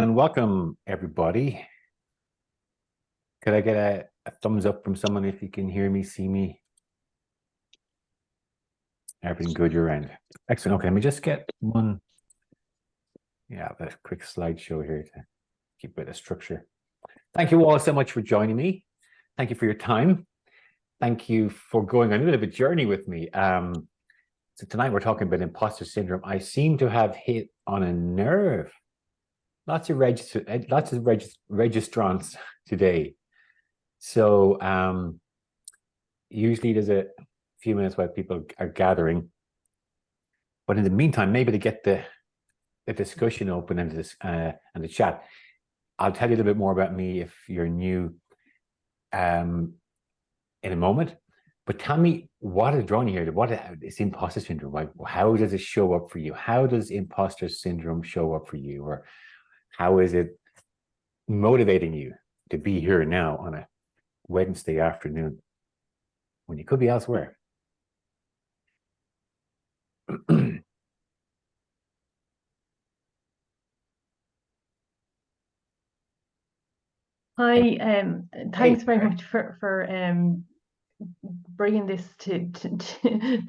And welcome, everybody. Could I get a thumbs up from someone if you can hear me, see me? Everything good your end? Excellent. Okay, let me just get one. Yeah, a quick slideshow here to keep a bit of structure. Thank you all so much for joining me. Thank you for your time. Thank you for going on a bit of a journey with me. So tonight we're talking about imposter syndrome. I seem to have hit on a nerve. Lots of registrants today. So usually there's a few minutes while people are gathering. But in the meantime, maybe to get the discussion open and the chat, I'll tell you a little bit more about me if you're new in a moment. But tell me, what is drawing you here? What is imposter syndrome? Like, how does it show up for you? How does imposter syndrome show up for you? Or how is it motivating you to be here now on a Wednesday afternoon when you could be elsewhere? Hi, thanks very much for bringing this to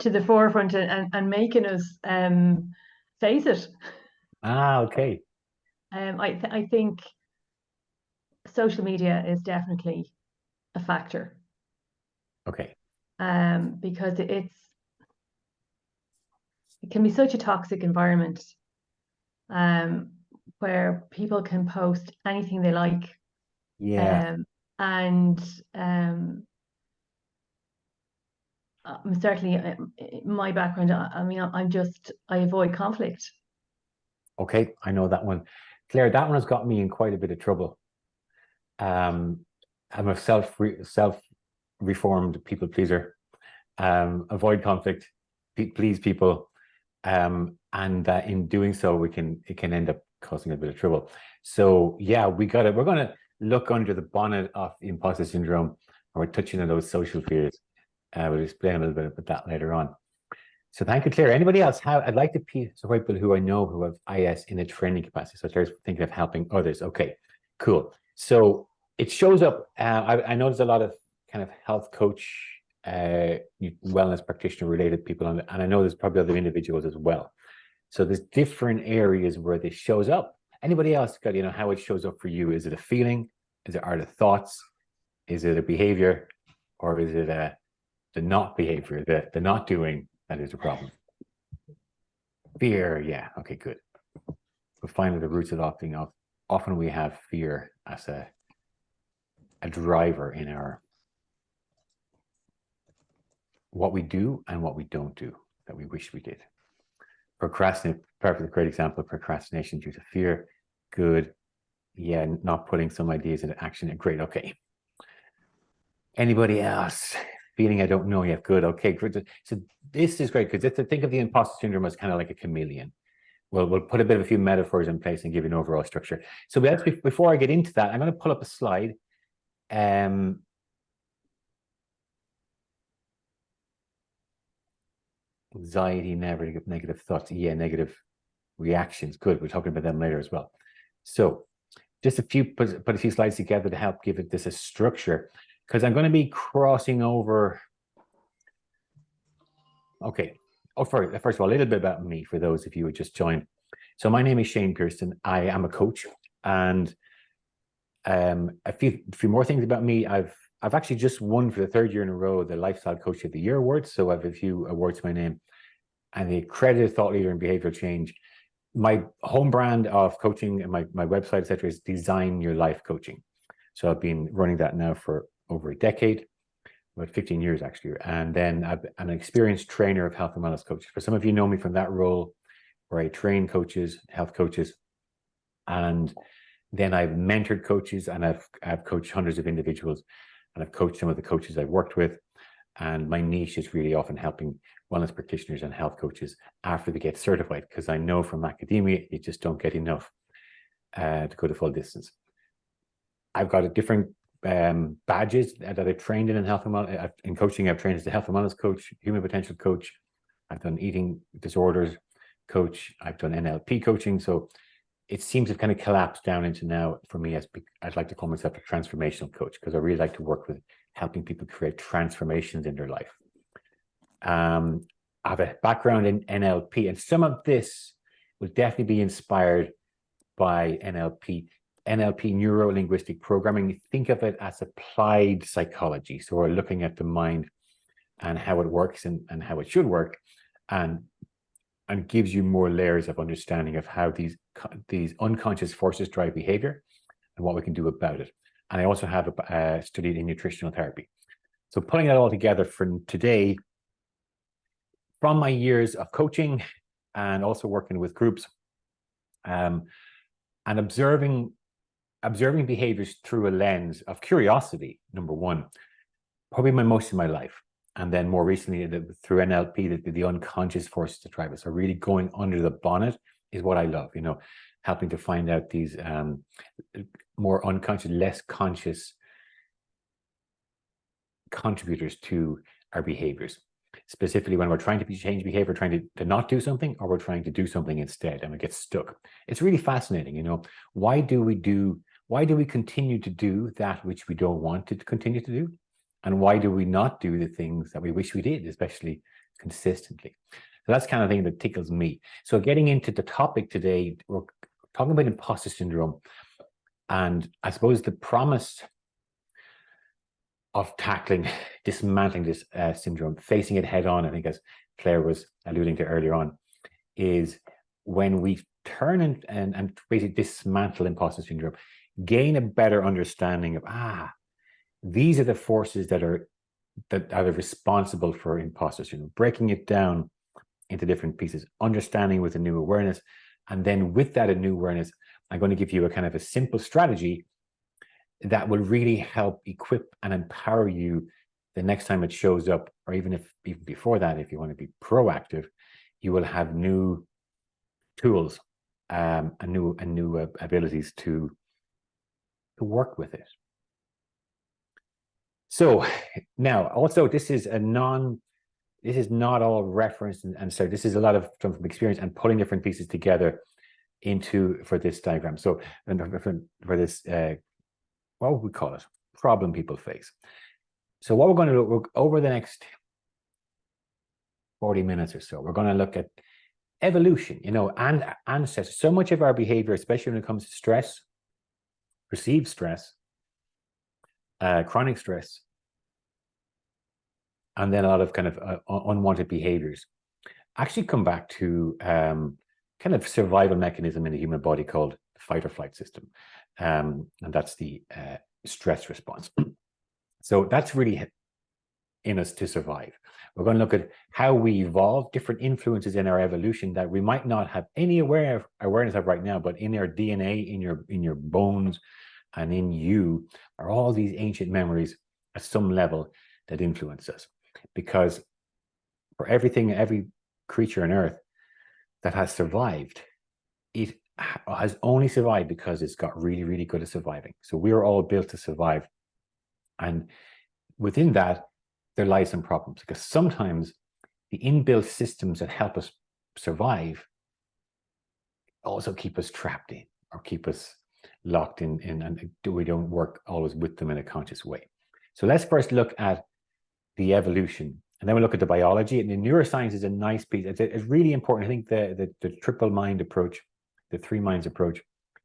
the forefront and making us face it. Okay. I think social media is definitely a factor. Okay. Because it can be such a toxic environment where people can post anything they like. Yeah. Certainly my background, I mean, I avoid conflict. Okay, I know that one. Claire, that one has got me in quite a bit of trouble. I'm a self-reformed people pleaser. Avoid conflict, please people. And in doing so, it can end up causing a bit of trouble. So yeah, we're gonna look under the bonnet of imposter syndrome, and we're touching on those social fears. We'll explain a little bit about that later on. So thank you, Claire. Anybody else I'd like to support people who I know who have IS in a training capacity. So Claire's thinking of helping others. Okay, cool. So it shows up. I know there's a lot of kind of health coach, wellness practitioner related people on it, and I know there's probably other individuals as well. So there's different areas where this shows up. Anybody else got, how it shows up for you? Is it a feeling? Are it thoughts? Is it a behavior? Or is it the not behavior, the not doing that is a problem? Fear, yeah, okay, good. We find that the roots of often we have fear as a driver in our what we do and what we don't do that we wish we did. Procrastinate, perfect, great example. Procrastination due to fear, good. Yeah, not putting some ideas into action, great, okay. Anybody else? Feeling I don't know yet, good, okay, good. So this is great because think of the imposter syndrome as kind of like a chameleon. We'll put a bit of a few metaphors in place and give you an overall structure. So before I get into that, I'm going to pull up a slide. Anxiety, negative thoughts, yeah, negative reactions. Good, we're talking about them later as well. So just put a few slides together to help give this a structure, because I'm going to be crossing over. Okay. Oh, first of all, a little bit about me for those of you who just joined. So my name is Shane Pearson. I am a coach, and a few more things about me. I've actually just won for the third year in a row the Lifestyle Coach of the Year award. So I have a few awards to my name, and the accredited thought leader in behavioral change. My home brand of coaching and my website, etc., is Design Your Life Coaching. So I've been running that now for over a decade. About 15 years actually, and then I'm an experienced trainer of health and wellness coaches. For some of you know me from that role where I train coaches, health coaches, and then I've mentored coaches, and I've coached hundreds of individuals, and I've coached some of the coaches I've worked with. And my niche is really often helping wellness practitioners and health coaches after they get certified, because I know from academia you just don't get enough to go the full distance. I've got a different badges that I've trained in health and wellness. In coaching, I've trained as a health and wellness coach, human potential coach. I've done eating disorders coach. I've done NLP coaching. So it seems to kind of collapse down into now, for me, as I'd like to call myself a transformational coach, because I really like to work with helping people create transformations in their life. I have a background in NLP, and some of this will definitely be inspired by NLP. NLP, neuro-linguistic programming, think of it as applied psychology. So we're looking at the mind and how it works and how it should work, and gives you more layers of understanding of how these unconscious forces drive behavior and what we can do about it. And I also have studied in nutritional therapy. So pulling it all together for today, from my years of coaching and also working with groups, and observing behaviors through a lens of curiosity, number one, probably most of my life. And then more recently, through NLP, the unconscious forces that drive us. So really going under the bonnet is what I love, helping to find out these more unconscious, less conscious contributors to our behaviors. Specifically when we're trying to change behavior, trying to not do something, or we're trying to do something instead and we get stuck. It's really fascinating, why do we continue to do that which we don't want to continue to do? And why do we not do the things that we wish we did, especially consistently? So that's the kind of thing that tickles me. So getting into the topic today, we're talking about imposter syndrome. And I suppose the promise of dismantling this syndrome, facing it head on, I think as Claire was alluding to earlier on, is when we turn and basically dismantle imposter syndrome, gain a better understanding of, these are the forces that are responsible for imposter syndrome, breaking it down into different pieces, understanding with a new awareness. And then with that new awareness, I'm going to give you a kind of a simple strategy that will really help equip and empower you the next time it shows up, or even before that, if you want to be proactive, you will have new tools and new abilities to work with it. So now, also, this is not all reference, and so this is a lot of from experience and pulling different pieces together for this diagram. So, for this, what would we call it? Problem people face. So what we're going to do over the next 40 minutes or so, we're going to look at evolution, and ancestors. So much of our behavior, especially when it comes to stress, perceived stress, chronic stress, and then a lot of kind of unwanted behaviors, actually come back to kind of survival mechanism in the human body called the fight or flight system. And that's the stress response. So that's really in us to survive. We're going to look at how we evolve, different influences in our evolution that we might not have any awareness of right now, but in our DNA, in your bones, and in you are all these ancient memories at some level that influence us. Because for every creature on Earth that has survived, it has only survived because it's got really, really good at surviving. So we're all built to survive. And within that, there lies some problems, because sometimes the inbuilt systems that help us survive also keep us trapped in, or keep us locked in, and we don't work always with them in a conscious way. So let's first look at the evolution, and then we'll look at the biology. And the neuroscience is a nice piece. It's really important. I think the triple mind approach, the three minds approach,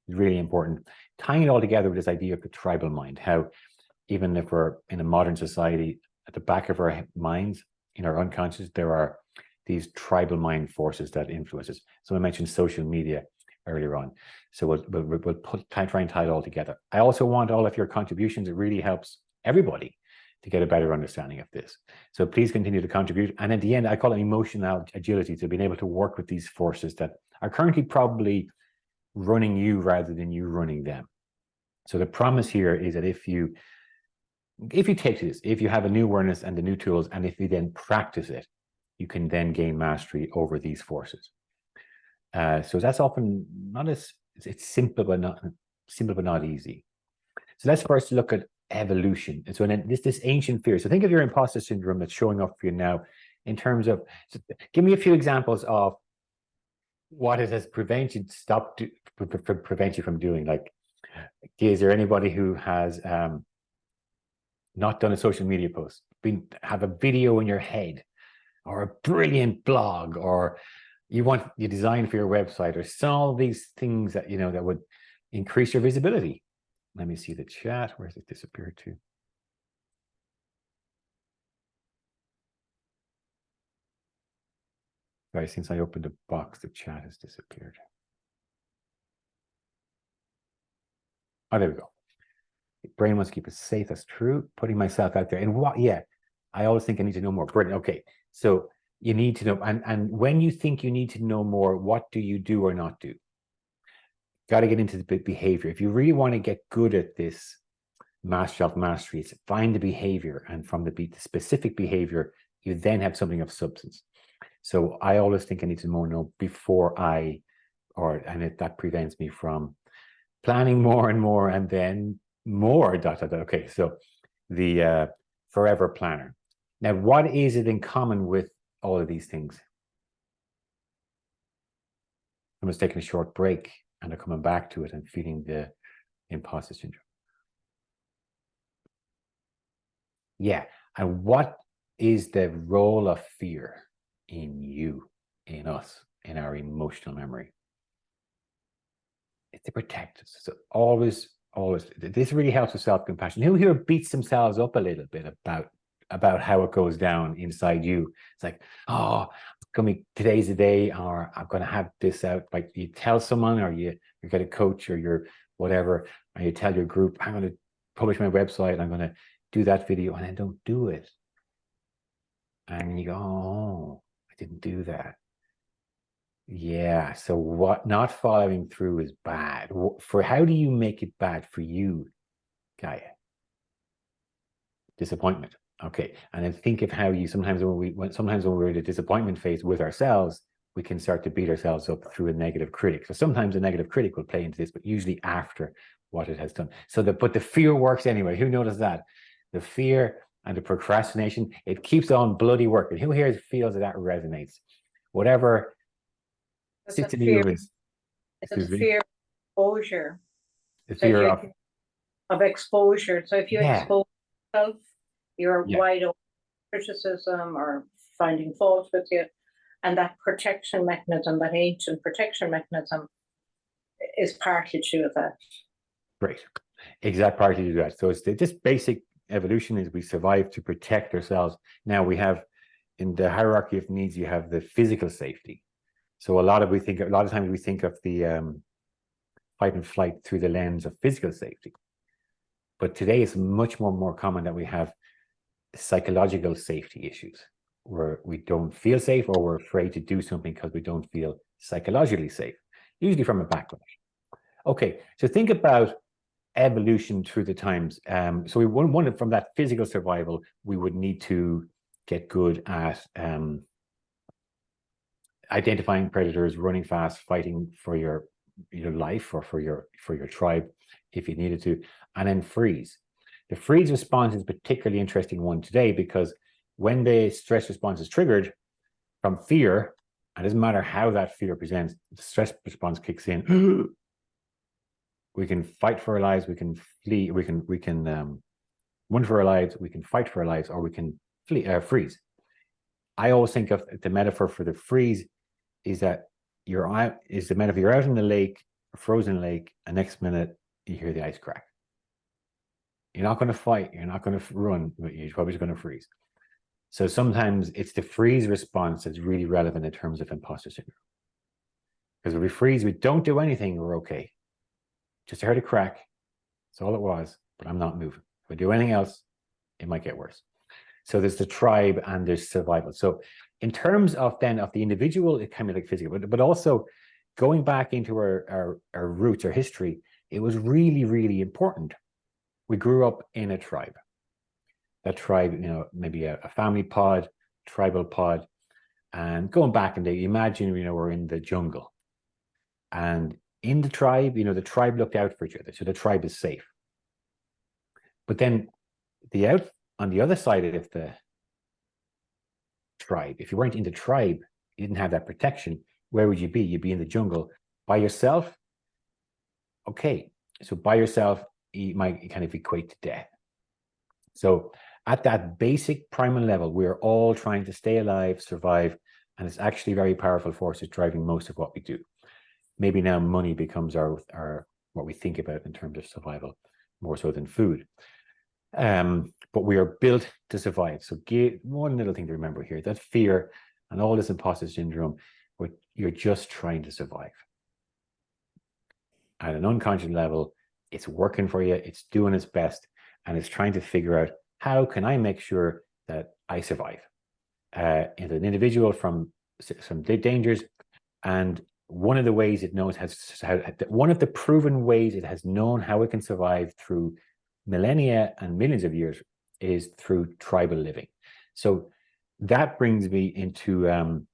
is really important. Tying it all together with this idea of the tribal mind, how even if we're in a modern society, at the back of our minds, in our unconscious, there are these tribal mind forces that influence us. So I mentioned social media earlier on. So we'll try and tie it all together. I also want all of your contributions. It really helps everybody to get a better understanding of this. So please continue to contribute. And at the end, I call it emotional agility, to being able to work with these forces that are currently probably running you rather than you running them. So the promise here is that if you take this, if you have a new awareness and the new tools, and if you then practice it, you can then gain mastery over these forces. So that's often not as, it's simple, but not easy. So let's first look at evolution. And so then this ancient fear. So think of your imposter syndrome that's showing up for you now in terms of, so give me a few examples of what it has prevent you from doing. Like, is there anybody who has not done a social media post, have a video in your head, or a brilliant blog, or you design for your website, or all these things that that would increase your visibility? Let me see the chat. Where's it disappeared to? Sorry, since I opened the box, the chat has disappeared. Oh, there we go. Brain wants to keep it safe. That's true. Putting myself out there. And what? Yeah, I always think I need to know more. Brilliant. Okay, so you need to know. And when you think you need to know more, what do you do or not do? Got to get into the behavior. If you really want to get good at this mastery, it's find the behavior, and from the specific behavior, you then have something of substance. So I always think I need to know before that prevents me from planning more and more, and then more. Okay, so the forever planner. Now, what is it in common with all of these things? Someone's taking a short break and they're coming back to it and feeling the imposter syndrome. Yeah, and what is the role of fear in you, in us, in our emotional memory? It's to protect us. So always, this really helps with self-compassion. Who here beats themselves up a little bit about how it goes down inside you? It's like, oh, today's the day, or I'm going to have this out. Like, you tell someone, or you get a coach, or you're whatever, and you tell your group, I'm going to publish my website, I'm going to do that video, and then don't do it. And you go, oh, I didn't do that. Yeah, so what not following through is bad. How do you make it bad for you, Gaia? Disappointment. Okay, and then think of how you sometimes when we're in a disappointment phase with ourselves, we can start to beat ourselves up through a negative critic. So sometimes a negative critic will play into this, but usually after what it has done. But the fear works anyway. Who noticed that? The fear and the procrastination, it keeps on bloody working. Who here feels that resonates? Whatever. It's a fear of exposure. The fear of exposure. So if you expose yourself, you're wide open to criticism or finding fault with you. And that protection mechanism, that ancient protection mechanism, is partly to do that. Great. Exact partly to do that. So it's this basic evolution is we survive to protect ourselves. Now we have, in the hierarchy of needs, you have the physical safety. So a lot of times we think of the fight and flight through the lens of physical safety. But today it's much more common that we have psychological safety issues, where we don't feel safe, or we're afraid to do something because we don't feel psychologically safe, usually from a backlash. Okay, so think about evolution through the times. So we wanted from that physical survival, we would need to get good at identifying predators, running fast, fighting for your life or for your tribe if you needed to, and then freeze. The freeze response is a particularly interesting one today, because when the stress response is triggered from fear, it doesn't matter how that fear presents, the stress response kicks in. We can fight for our lives, we can flee, we can run for our lives, we can fight for our lives, or we can freeze. I always think of the metaphor for the freeze is that you're out in the lake, a frozen lake, and next minute you hear the ice crack. You're not going to fight, you're not going to run, but you're probably just going to freeze. So sometimes it's the freeze response that's really relevant in terms of imposter syndrome. Because when we freeze, we don't do anything, we're okay. Just heard a crack, that's all it was, but I'm not moving. If I do anything else, it might get worse. So there's the tribe and there's survival. So in terms of the individual, it can be like physical, but also going back into our roots, our history, it was really, really important. We grew up in a tribe. That tribe, maybe a family pod, tribal pod, and going back in the, imagine, we're in the jungle, and in the tribe, the tribe looked out for each other, so the tribe is safe. But then on the other side of the tribe, if you weren't in the tribe, you didn't have that protection, where would you be? You'd be in the jungle by yourself. Okay, so by yourself, you might kind of equate to death. So at that basic primal level, we're all trying to stay alive, survive, and it's actually very powerful forces driving most of what we do. Maybe now money becomes our what we think about in terms of survival, more so than food. But we are built to survive. So one little thing to remember here, that fear and all this imposter syndrome, but you're just trying to survive. At an unconscious level, it's working for you, it's doing its best, and it's trying to figure out, how can I make sure that I survive? As an individual from some dangers, and one of the ways it knows one of the proven ways it has known how it can survive through millennia and millions of years is through tribal living. So that brings me into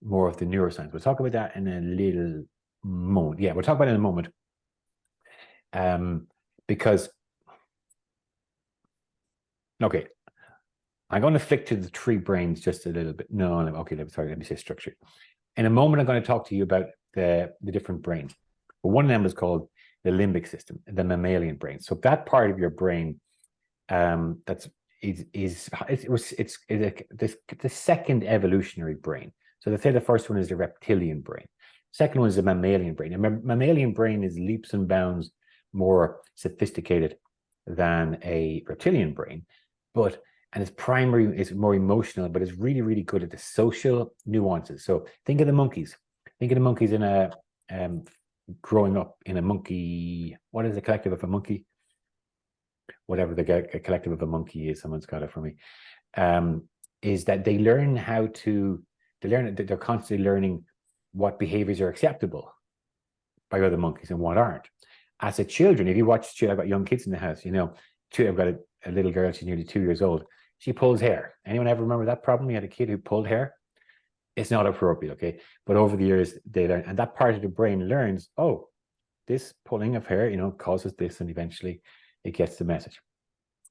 more of the neuroscience. We'll talk about that in a little moment. Yeah, we'll talk about it in a moment. Because, okay, I'm going to flick to the three brains just a little bit. No, okay, let me say structure. In a moment, I'm going to talk to you about the different brains. But one of them is called the limbic system, the mammalian brain. So that part of your brain, it's the second evolutionary brain. So they say the first one is the reptilian brain. Second one is the mammalian brain. And mammalian brain is leaps and bounds more sophisticated than a reptilian brain, and its primary is more emotional, but it's really, really good at the social nuances. So think of the monkeys. Think of the monkeys in a growing up in a monkey. What is the collective of a monkey? Whatever the collective of a monkey is, someone's got it for me. Is that they learn they're constantly learning what behaviors are acceptable by other monkeys and what aren't. As a children, if you watch, I've got young kids in the house, I've got a little girl, she's nearly 2 years old. She pulls hair. Anyone ever remember that problem? You had a kid who pulled hair? It's not appropriate, okay? But over the years, they learn, and that part of the brain learns, oh, this pulling of hair, causes this, and eventually it gets the message.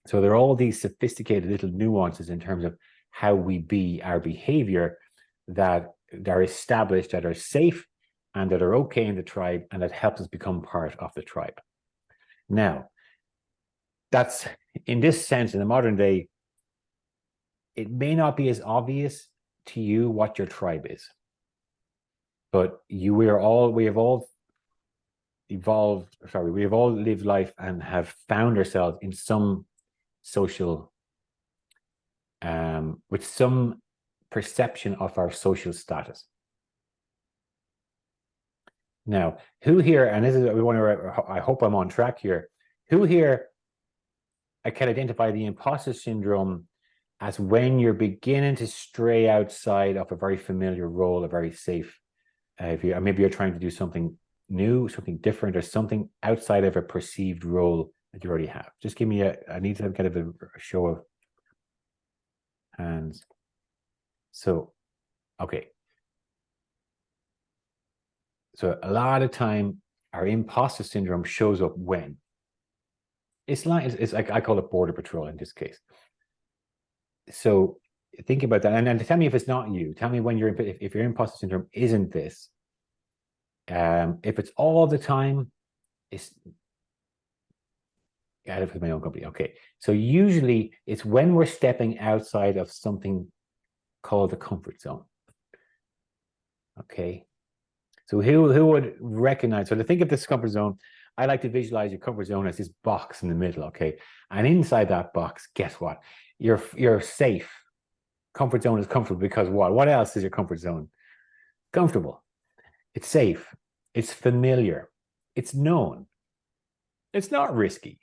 So there are all these sophisticated little nuances in terms of how we be, our behavior, that are established, that are safe, and that are okay in the tribe, and that helps us become part of the tribe. Now, that's, in this sense, in the modern day, it may not be as obvious to you what your tribe is, but we have all lived life and have found ourselves in some social, with some perception of our social status. Now, who here, and this is what we want to, I hope I'm on track here, who here can identify the imposter syndrome as when you're beginning to stray outside of a very familiar role, a very safe, maybe you're trying to do something new, something different, or something outside of a perceived role that you already have. Just give me I need to have kind of a show of hands. So, okay. So a lot of time, our imposter syndrome shows up when? It's like, I call it border patrol in this case. So think about that, and then tell me if it's not you. Tell me when if your imposter syndrome isn't this. If it's all the time, it's out of my own company. Okay, so usually it's when we're stepping outside of something called the comfort zone. Okay, so who would recognize? So to think of this comfort zone, I like to visualize your comfort zone as this box in the middle. Okay, and inside that box, guess what? You're safe. Comfort zone is comfortable because what? What else is your comfort zone? Comfortable. It's safe. It's familiar. It's known. It's not risky.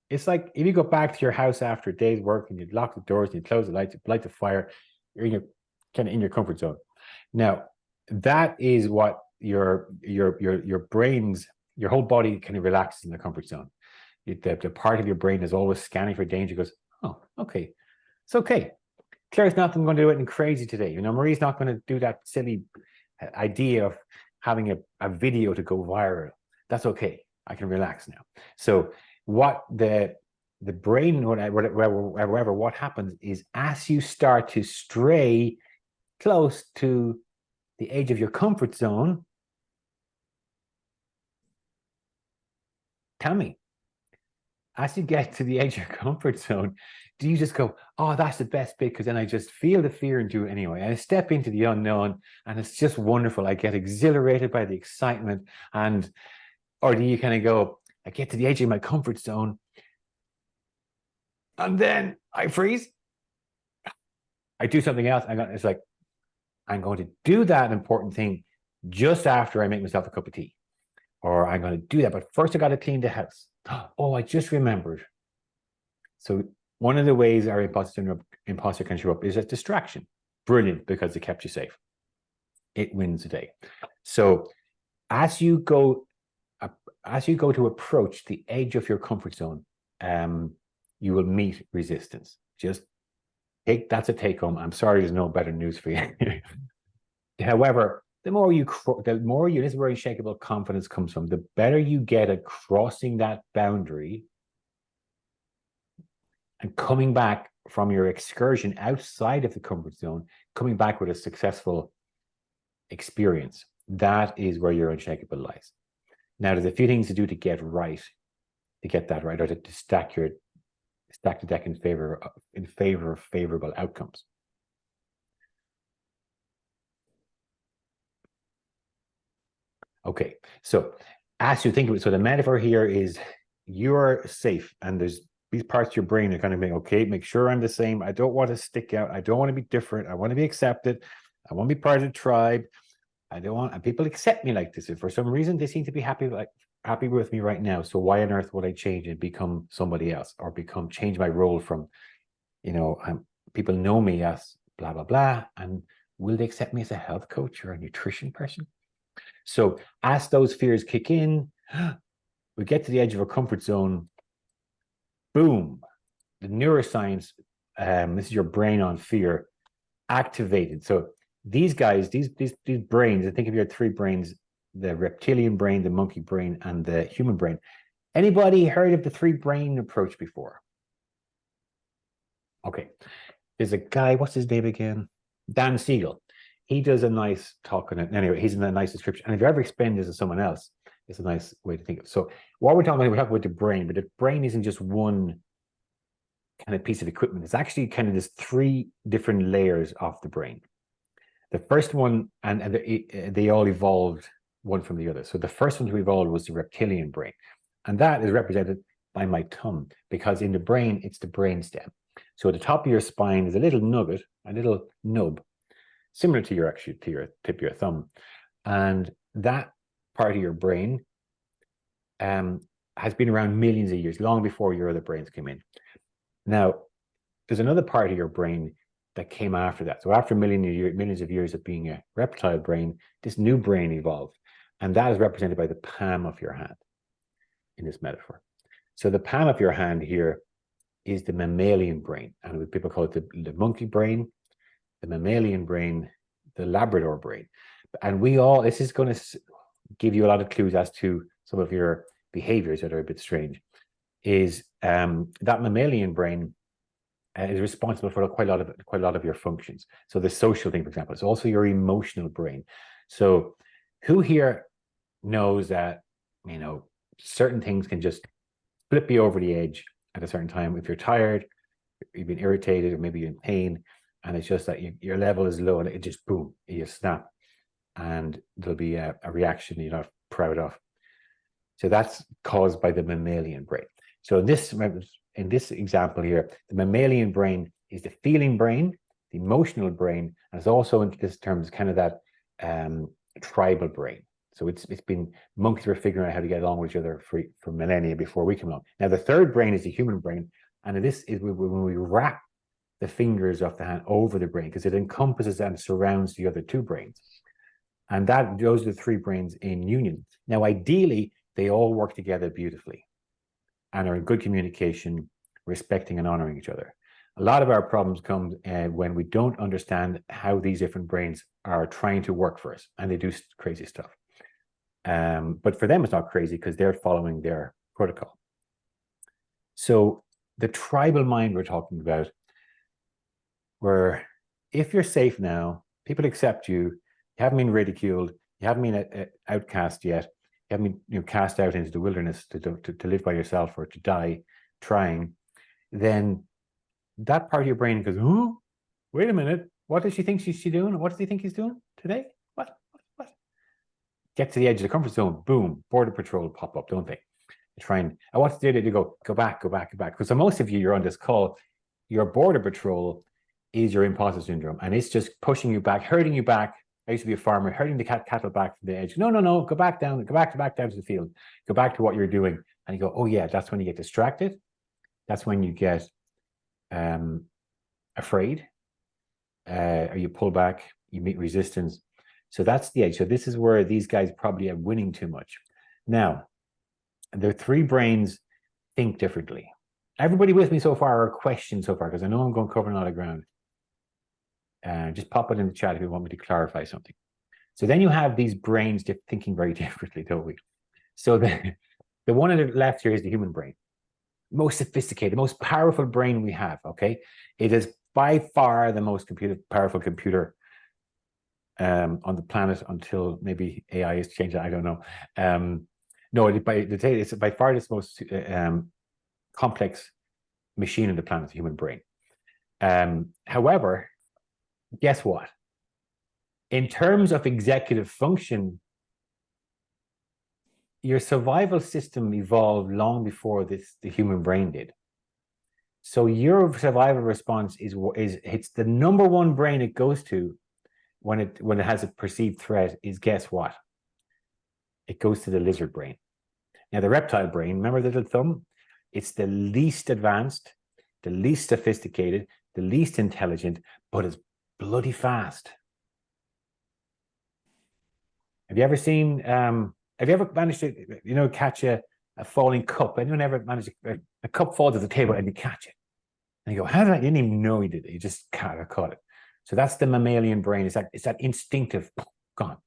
It's like if you go back to your house after a day's work and you lock the doors and you close the lights, you light the fire, you're kind of in your comfort zone. Now, that is what your brain's, your whole body kind of relaxes in the comfort zone. The part of your brain is always scanning for danger, goes, oh, okay, it's okay. Claire's not going to do anything crazy today. Marie's not going to do that silly idea of having a video to go viral. That's okay. I can relax now. So what the brain, wherever, what happens is as you start to stray close to the edge of your comfort zone, tell me, as you get to the edge of your comfort zone, do you just go, oh, that's the best bit, because then I just feel the fear and do it anyway. I step into the unknown and it's just wonderful. I get exhilarated by the excitement. Or do you kind of go, I get to the edge of my comfort zone and then I freeze. I do something else. It's like, I'm going to do that important thing just after I make myself a cup of tea. Or I'm going to do that, but first I got to clean the house. Oh, I just remembered. So one of the ways our imposter can show up is a distraction. Brilliant, because it kept you safe. It wins the day. So as you go to approach the edge of your comfort zone, you will meet resistance. Just that's a take home. I'm sorry, there's no better news for you. However, the more you, this is where unshakable confidence comes from. The better you get at crossing that boundary and coming back from your excursion outside of the comfort zone, coming back with a successful experience. That is where your unshakable lies. Now, there's a few things to do to get that right, or to stack the deck in favor of favorable outcomes. Okay, so as you think of it, so the metaphor here is you're safe, and there's these parts of your brain are kind of being, okay, make sure I'm the same. I don't want to stick out. I don't want to be different. I want to be accepted. I want to be part of the tribe. I don't want, and people accept me like this. If for some reason they seem to be happy with me right now, so why on earth would I change and become somebody else, or change my role from, people know me as blah, blah, blah, and will they accept me as a health coach or a nutrition person? So as those fears kick in, we get to the edge of our comfort zone, boom, the neuroscience, this is your brain on fear, activated. So these guys, these brains, I think of your three brains, the reptilian brain, the monkey brain, and the human brain. Anybody heard of the three brain approach before? Okay, there's a guy, what's his name again? Dan Siegel. He does a nice talk on it. Anyway, he's in a nice description. And if you ever explain this to someone else, it's a nice way to think of it. So what we're talking about the brain, but the brain isn't just one kind of piece of equipment. It's actually kind of this three different layers of the brain. The first one, and they all evolved one from the other. So the first one to evolve was the reptilian brain. And that is represented by my thumb, because in the brain, it's the brain stem. So at the top of your spine is a little nugget, a little nub, similar to your tip of your thumb. And that part of your brain has been around millions of years, long before your other brains came in. Now, there's another part of your brain that came after that. So after millions of years of being a reptile brain, this new brain evolved. And that is represented by the palm of your hand in this metaphor. So the palm of your hand here is the mammalian brain. And people call it the monkey brain, the mammalian brain, the Labrador brain. And this is going to give you a lot of clues as to some of your behaviors that are a bit strange, is that mammalian brain is responsible for quite a lot of your functions. So the social thing, for example, it's also your emotional brain. So who here knows that, certain things can just flip you over the edge at a certain time? If you're tired, you've been irritated, or maybe you're in pain, and it's just that your level is low, and it just boom, you snap, and there'll be a reaction you're not proud of. So that's caused by the mammalian brain. So in this example here, the mammalian brain is the feeling brain, the emotional brain, and it's also, in this terms, kind of that tribal brain. So it's been, monkeys were figuring out how to get along with each other for millennia before we came along. Now the third brain is the human brain, and this is when we wrap the fingers of the hand over the brain, because it encompasses and surrounds the other two brains. And those are the three brains in union. Now, ideally, they all work together beautifully and are in good communication, respecting and honoring each other. A lot of our problems come when we don't understand how these different brains are trying to work for us, and they do crazy stuff. But for them, it's not crazy because they're following their protocol. So the tribal mind we're talking about, where if you're safe now, people accept you, You haven't been ridiculed. You haven't been a outcast yet. You haven't been cast out into the wilderness to live by yourself or to die trying. Then that part of your brain goes, oh, wait a minute. What does she think she's doing? What does he think he's doing today? What? Get to the edge of the comfort zone. Boom. Border Patrol pop up, don't they? Try and what's the idea to go back. Because for most of you, you're on this call, your Border Patrol is your imposter syndrome. And it's just pushing you back, herding you back. I used to be a farmer, herding the cattle back from the edge. No, go back down to the field. Go back to what you're doing. And you go, oh yeah, that's when you get distracted. That's when you get afraid. Or you pull back, you meet resistance. So that's the edge. So this is where these guys probably are winning too much. Now, their three brains think differently. Everybody with me so far, or questions so far, because I know I'm going to cover a lot of ground. Just pop it in the chat if you want me to clarify something. So then you have these brains thinking very differently, don't we? So the one on the left here is the human brain. Most sophisticated, most powerful brain we have, okay? It is by far the most powerful computer on the planet until maybe AI has changed it, I don't know. No, it's by far the most complex machine on the planet, the human brain. However, guess what? In terms of executive function, your survival system evolved long before the human brain did. So your survival response is it's the number one brain it goes to when it has a perceived threat is, guess what? It goes to the lizard brain. Now, the reptile brain, remember the little thumb? It's the least advanced, the least sophisticated, the least intelligent, but it's bloody fast. Have you ever seen, have you ever managed to, catch a falling cup? Anyone ever managed a cup falls at the table and you catch it? And you go, how did I? You didn't even know you did it. You just caught it. So that's the mammalian brain. It's that instinctive, gone.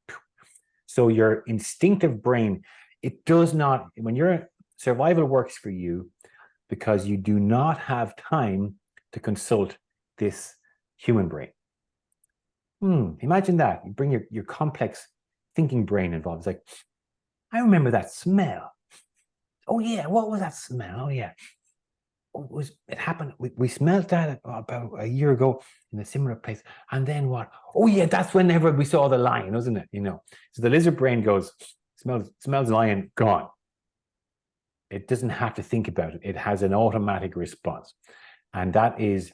So your instinctive brain, it does not, when your survival works for you because you do not have time to consult this human brain. Imagine that. You bring your complex thinking brain involved. It's like, I remember that smell. Oh yeah, what was that smell? Oh yeah. It happened. We smelled that about a year ago in a similar place. And then what? Oh yeah, that's whenever we saw the lion, wasn't it? So the lizard brain goes, smells lion, gone. It doesn't have to think about it. It has an automatic response. And that is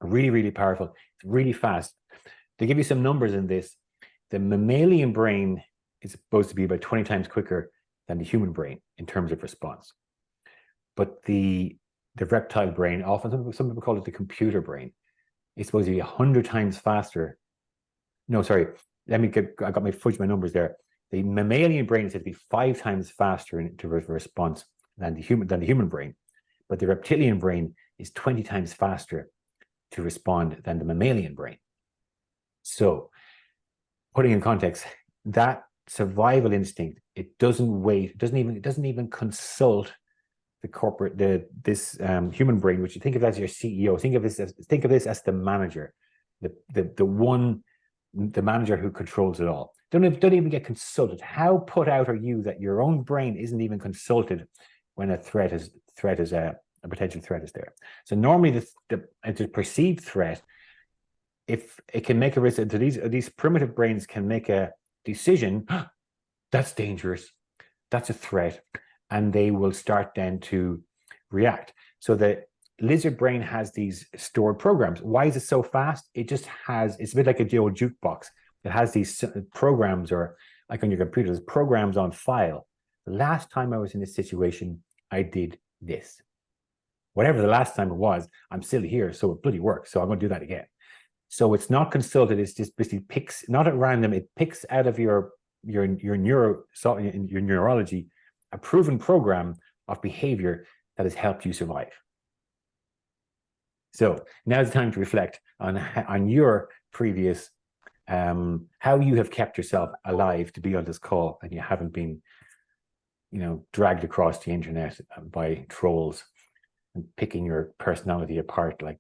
really, really powerful. It's really fast. To give you some numbers in this, the mammalian brain is supposed to be about 20 times quicker than the human brain in terms of response. But the reptile brain, often some people call it the computer brain, is supposed to be 100 times faster. No, sorry, I got my numbers there. The mammalian brain is said to be 5 times faster in terms of response than the human brain, but the reptilian brain is 20 times faster to respond than the mammalian brain. So, putting in context, that survival instinct, it doesn't wait, it doesn't even consult this human brain, which you think of as your CEO. Think of this as the manager, the manager who controls it all. Don't even get consulted. How put out are you that your own brain isn't even consulted when a potential threat is there? So normally the perceived threat, if it can make a risk, these primitive brains can make a decision, that's dangerous, that's a threat, and they will start then to react. So the lizard brain has these stored programs. Why is it so fast? It's a bit like a old jukebox. It has these programs, or like on your computer, there's programs on file. The last time I was in this situation, I did this. Whatever the last time it was, I'm still here, so it bloody works. So I'm going to do that again. So it's not consulted. It's just basically picks, not at random. It picks out of your neurology a proven program of behavior that has helped you survive. So now's the time to reflect on your previous, how you have kept yourself alive to be on this call, and you haven't been, dragged across the internet by trolls and picking your personality apart like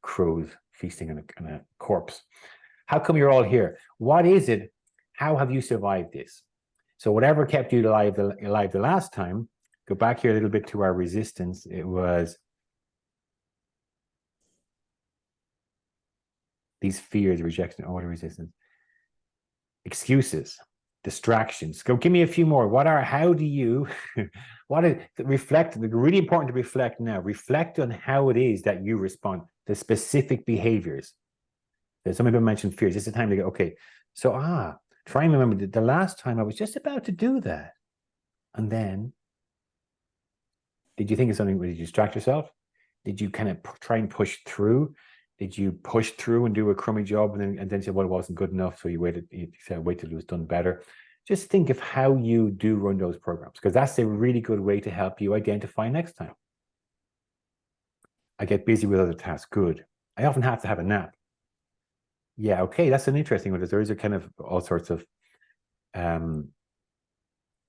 crows feasting on a corpse. How come you're all here? What is it? How have you survived this? So whatever kept you alive the last time, go back here a little bit to our resistance. It was these fears, rejection, order, resistance, excuses, distractions. Go give me a few more. How do you, reflect, really important to reflect now. Reflect on how it is that you respond to specific behaviors. Some people mentioned fears. This is the time to go, okay, so try and remember the last time I was just about to do that. And then, did you think of something? Did you distract yourself? Did you kind of try and push through? Did you push through and do a crummy job and then say, well, it wasn't good enough, so you said, wait till it was done better? Just think of how you do run those programs, because that's a really good way to help you identify next time. I get busy with other tasks. Good. I often have to have a nap. Yeah, okay, that's an interesting one. There is a kind of all sorts of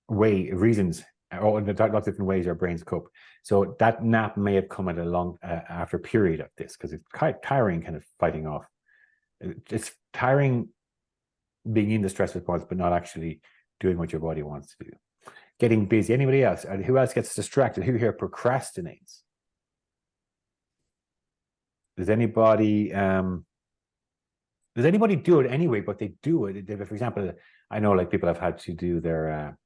reasons, or lots of different ways our brains cope. So that nap may have come at after a period of this, because it's quite tiring kind of fighting off. It's tiring being in the stress response, but not actually doing what your body wants to do. Getting busy. Anybody else? Who else gets distracted? Who here procrastinates? Does anybody do it anyway, but they do it? For example, I know like people have had to do their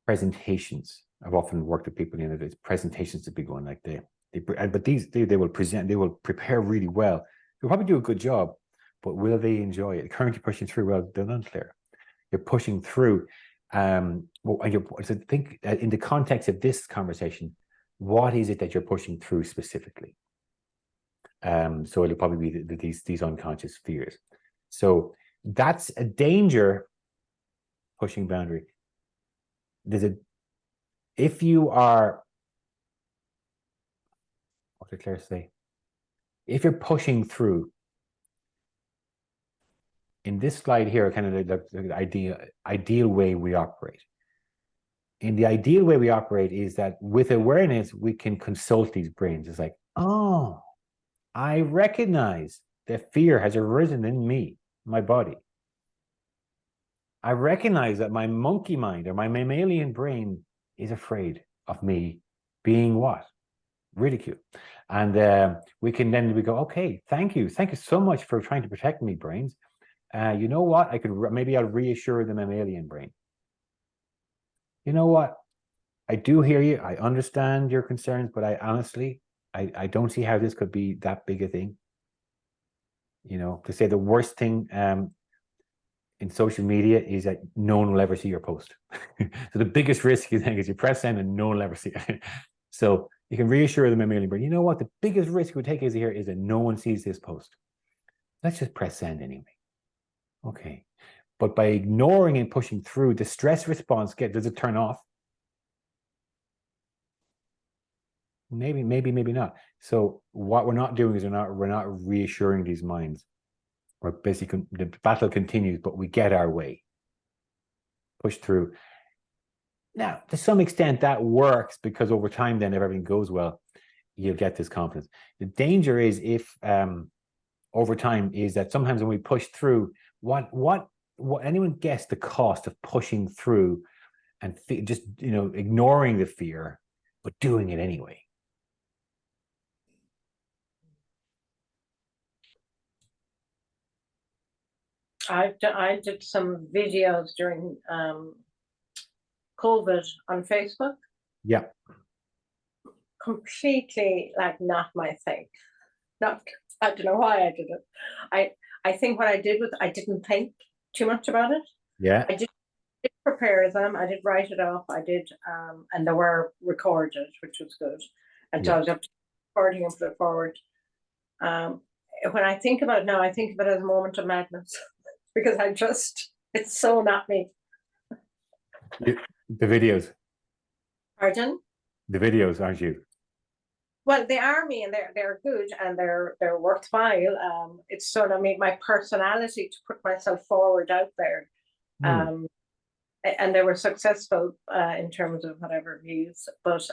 presentations. I've often worked with people, presentations is a big one. Like they will present, they will prepare really well. They'll probably do a good job, but will they enjoy it? Currently pushing through, well, they're unclear. You're pushing through. So think in the context of this conversation, what is it that you're pushing through specifically? So it'll probably be these unconscious fears. So that's a danger, pushing boundary. If you are, what did Claire say? If you're pushing through, in this slide here, kind of the ideal way we operate. And the ideal way we operate is that with awareness, we can consult these brains. It's like, oh, I recognize that fear has arisen in me, my body. I recognize that my monkey mind or my mammalian brain is afraid of me being what? Ridicule. And we go, okay, thank you so much for trying to protect me, brains. You know what? Maybe I'll reassure the mammalian brain. You know what? I do hear you. I understand your concerns, but I honestly, I don't see how this could be that big a thing. To say the worst thing in social media is that no one will ever see your post. So the biggest risk is you press send and no one will ever see it. So you can reassure the mammalian brain, you know what? The biggest risk we take is that no one sees this post. Let's just press send anyway. Okay. But by ignoring and pushing through, the stress response does it turn off? Maybe not. So what we're not doing is we're not reassuring these minds. We're basically, the battle continues, but we get our way. Push through. Now, to some extent, that works, because over time, then if everything goes well, you'll get this confidence. The danger is if over time is that sometimes when we push through, what anyone guess the cost of pushing through and just ignoring the fear, but doing it anyway? I did some videos during COVID on Facebook. Yeah. Completely not my thing. I don't know why I did it. I think what I did was I didn't think too much about it. Yeah. I did prepare them. I did write it off. I did, and they were recorded, which was good. And so I was up to recording and put it forward. When I think about it now, I think of it as a moment of madness. Because it's so not me. The videos. Pardon? The videos, aren't you? Well, they are me, and they're good, and they're worthwhile. It's sort of my personality to put myself forward out there. And they were successful in terms of whatever views. But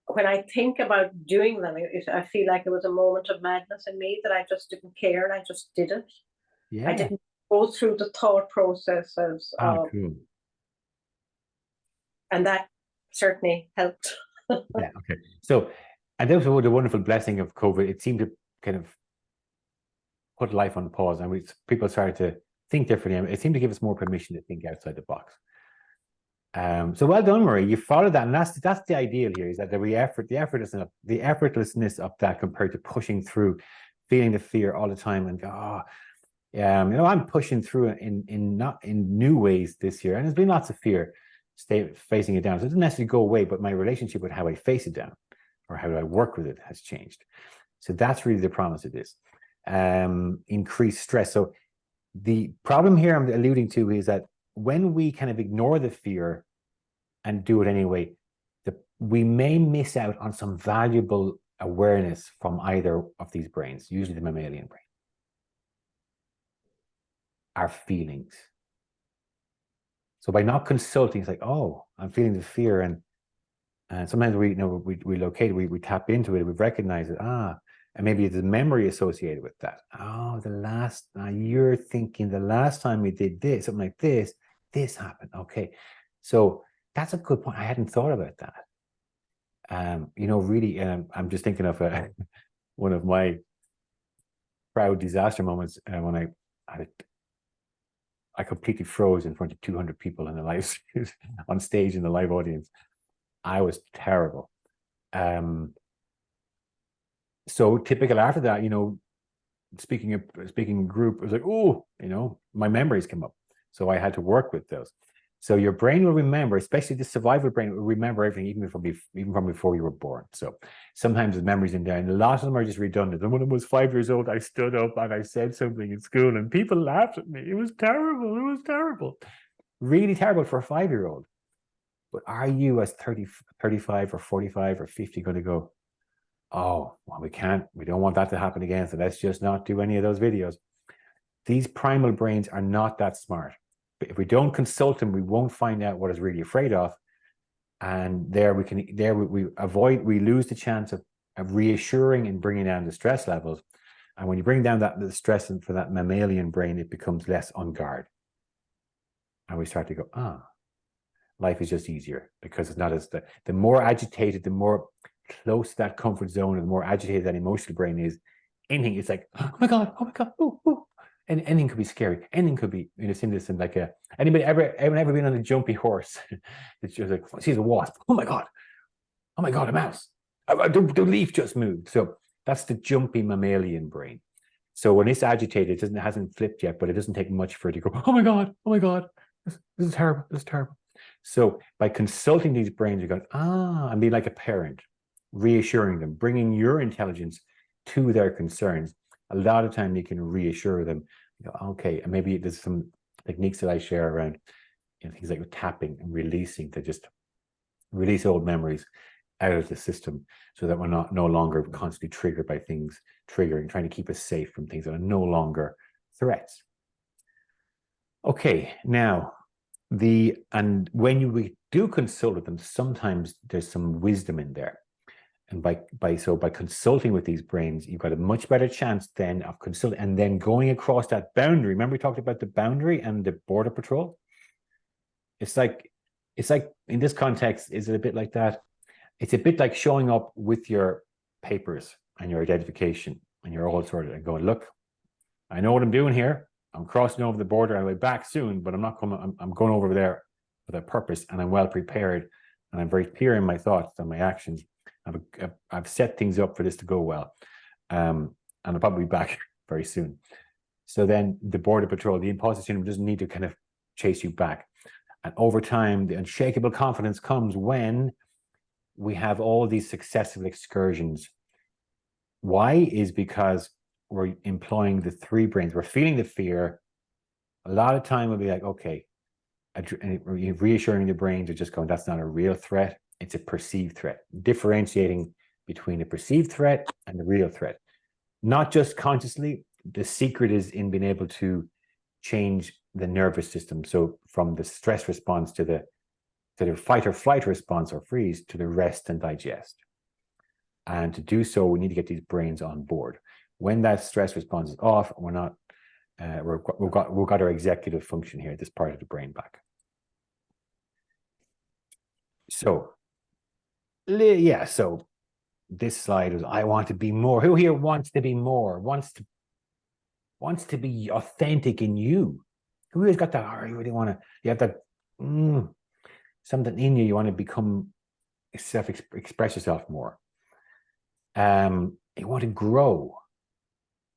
when I think about doing them, I feel like it was a moment of madness in me that I just didn't care. I just did it. Yeah. I didn't go through the thought processes of, Cool. and that certainly helped. Yeah. Okay. So, and that was the wonderful blessing of COVID. It seemed to kind of put life on pause, and people started to think differently. And it seemed to give us more permission to think outside the box. So well done, Marie. You followed that, and that's the ideal here, is that the effortlessness of that compared to pushing through, feeling the fear all the time, and I'm pushing through in new ways this year, and there's been lots of fear facing it down. So it doesn't necessarily go away, but my relationship with how I face it down, or how I work with it, has changed. So that's really the promise of this. Increased stress. So the problem here I'm alluding to is that when we kind of ignore the fear and do it anyway, we may miss out on some valuable awareness from either of these brains, usually the mammalian brain. Our feelings. So by not consulting, it's like, oh, I'm feeling the fear, and sometimes we locate it, we tap into it, we recognize it, and maybe there's a memory associated with that. Oh, you're thinking the last time we did this, something like this happened. Okay, so that's a good point. I hadn't thought about that. Really, I'm just thinking of one of my proud disaster moments when I completely froze in front of 200 people in a live on stage in the live audience. I was terrible. So typical after that, speaking in group, it was like, my memories came up. So I had to work with those. So your brain will remember, especially the survival brain, will remember everything, even from before you were born. So sometimes the memories in there, and a lot of them are just redundant. And when I was 5 years old, I stood up and I said something in school, and people laughed at me. It was terrible. It was terrible. Really terrible for a 5-year-old. But are you, as 30, 35 or 45 or 50, going to go, oh, well, we don't want that to happen again, so let's just not do any of those videos? These primal brains are not that smart. But if we don't consult them, we won't find out what it's really afraid of. And we lose the chance of reassuring and bringing down the stress levels. And when you bring down the stress for that mammalian brain, it becomes less on guard. And we start to go, life is just easier, because it's not as the more agitated, the more close to that comfort zone, and the more agitated that emotional brain is, it's like, oh my God, ooh, ooh. And anything could be scary. Anything could be, and like anybody ever been on a jumpy horse? It's just like, sees a wasp. Oh my God, a mouse. The leaf just moved. So that's the jumpy mammalian brain. So when it's agitated, it hasn't flipped yet, but it doesn't take much for it to go, oh my God, this is terrible, this is terrible. So by consulting these brains, you go, and be like a parent, reassuring them, bringing your intelligence to their concerns. A lot of time you can reassure them, okay, and maybe there's some techniques that I share around things like tapping and releasing, to just release old memories out of the system, so that we're no longer constantly triggered by things trying to keep us safe from things that are no longer threats. Okay, now when we do consult with them, sometimes there's some wisdom in there. And by consulting with these brains, you've got a much better chance then of consulting and then going across that boundary. Remember we talked about the boundary and the border patrol? It's like in this context, is it a bit like that? It's a bit like showing up with your papers and your identification, and you're all sorted and going, look, I know what I'm doing here. I'm crossing over the border. I'll be back soon, but I'm not coming. I'm going over there with a purpose, and I'm well prepared, and I'm very clear in my thoughts and my actions. I've set things up for this to go well, and I'll probably be back very soon. So then the border patrol, the imposter syndrome, doesn't need to kind of chase you back. And over time, the unshakable confidence comes when we have all these successful excursions. Why? Is because we're employing the three brains. We're feeling the fear. A lot of time we'll be like, okay, reassuring the brains are just going, that's not a real threat. It's a perceived threat, differentiating between a perceived threat and the real threat. Not just consciously, the secret is in being able to change the nervous system. So from the stress response to the fight or flight response or freeze, to the rest and digest. And to do so, we need to get these brains on board. When that stress response is off, we're not, we've got our executive function here, this part of the brain back. So, yeah, so this slide was, I want to be more. Who here wants to be more? Wants to be authentic in you? Who has got that? Oh, you really want to, you have that, something in you, you want to become, express yourself more. You want to grow.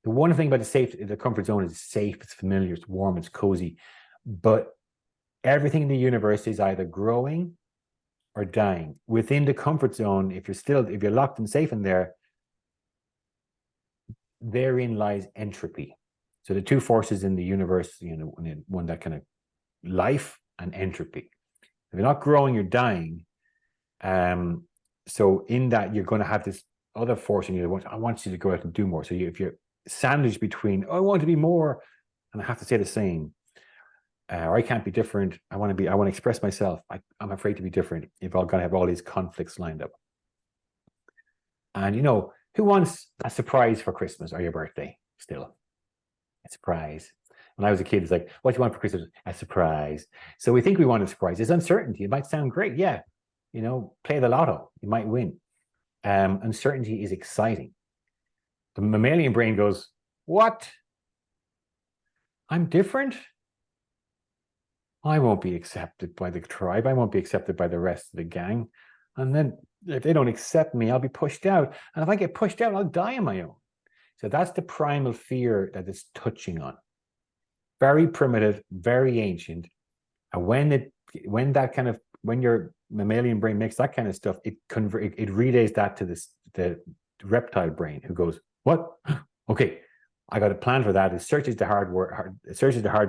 The one thing about the comfort zone is safe, it's familiar, it's warm, it's cozy. But everything in the universe is either growing or dying. Within the comfort zone, if you're locked and safe in there, therein lies entropy. So the two forces in the universe, one that kind of life and entropy. If you're not growing, you're dying. So in that, you're going to have this other force in you. I want you to go out and do more. So if you're sandwiched between, oh, I want to be more, and I have to say the same, or I can't be different. I want to express myself. I'm afraid to be different. If I'm going to have all these conflicts lined up. And who wants a surprise for Christmas or your birthday? Still, a surprise. When I was a kid, it's like, what do you want for Christmas? A surprise. So we think we want a surprise. It's uncertainty. It might sound great. Yeah. Play the lotto. You might win. Uncertainty is exciting. The mammalian brain goes, what? I'm different? I won't be accepted by the tribe. I won't be accepted by the rest of the gang. And then if they don't accept me, I'll be pushed out. And if I get pushed out, I'll die on my own. So that's the primal fear that it's touching on. Very primitive, very ancient. And when your mammalian brain makes that kind of stuff, it relays that to the reptile brain, who goes, what? Okay, I got a plan for that. It searches the hard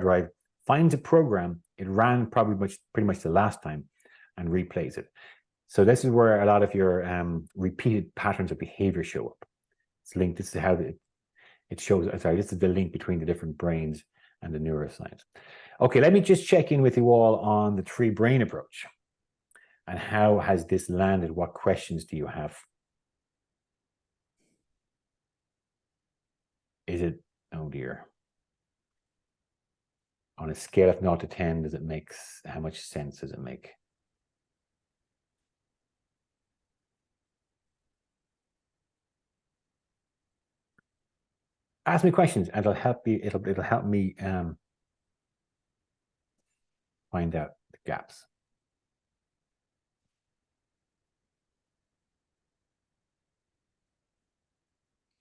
drive, finds a program it ran pretty much the last time, and replays it. So this is where a lot of your repeated patterns of behavior show up. It's linked. This is how it shows. Sorry, this is the link between the different brains and the neuroscience. Okay, let me just check in with you all on the three brain approach. And how has this landed? What questions do you have? Is it, oh dear. On a scale of 0 to 10, how much sense does it make? Ask me questions and it'll help me find out the gaps.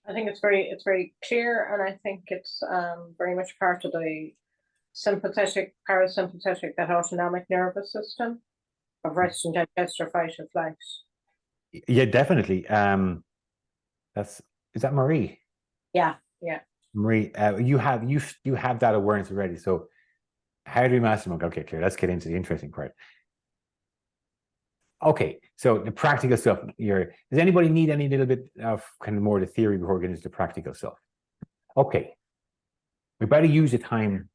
I think it's very clear, and I think it's very much part of the sympathetic, parasympathetic, that autonomic nervous system of rest and digest or fight or flight. Yeah, definitely. Is that Marie? Yeah. Marie, you have that awareness already. So how do we mastermind? Okay, clear. Let's get into the interesting part. Okay, so the practical stuff. Does anybody need any little bit of kind of more the theory before we get into the practical stuff? Okay, we better use the time.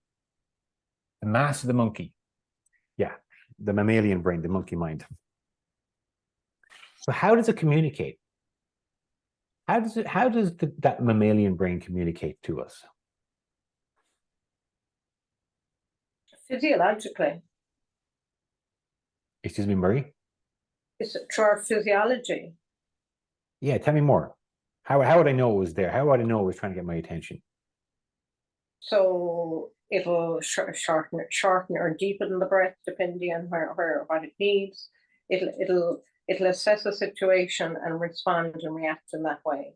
The mass of the monkey. Yeah, the mammalian brain, the monkey mind. So how does it communicate? How does that mammalian brain communicate to us? Physiologically. Excuse me, Murray? It's through our physiology. Yeah, tell me more. How would I know it was there? How would I know it was trying to get my attention? So it'll shorten or deepen the breath depending on what it needs. It'll assess a situation and respond and react in that way.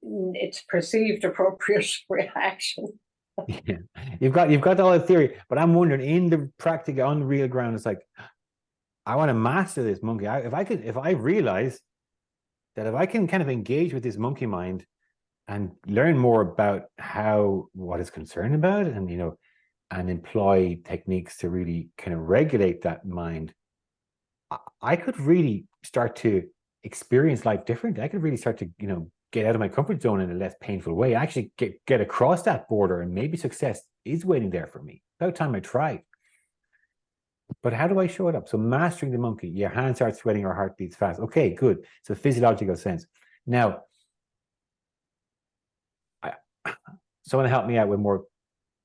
It's perceived appropriate reaction. Yeah, you've got all the theory, but I'm wondering, in the practical, on the real ground, it's like, I want to master this monkey. If I realize that if I can kind of engage with this monkey mind and learn more about what it's concerned about, and and employ techniques to really kind of regulate that mind, I could really start to experience life differently. I could really start to get out of my comfort zone in a less painful way. Actually get across that border, and maybe success is waiting there for me. About time I tried. But how do I show it up? So mastering the monkey, your hands start sweating, your heart beats fast. Okay, good. So physiological sense. Now, someone help me out with more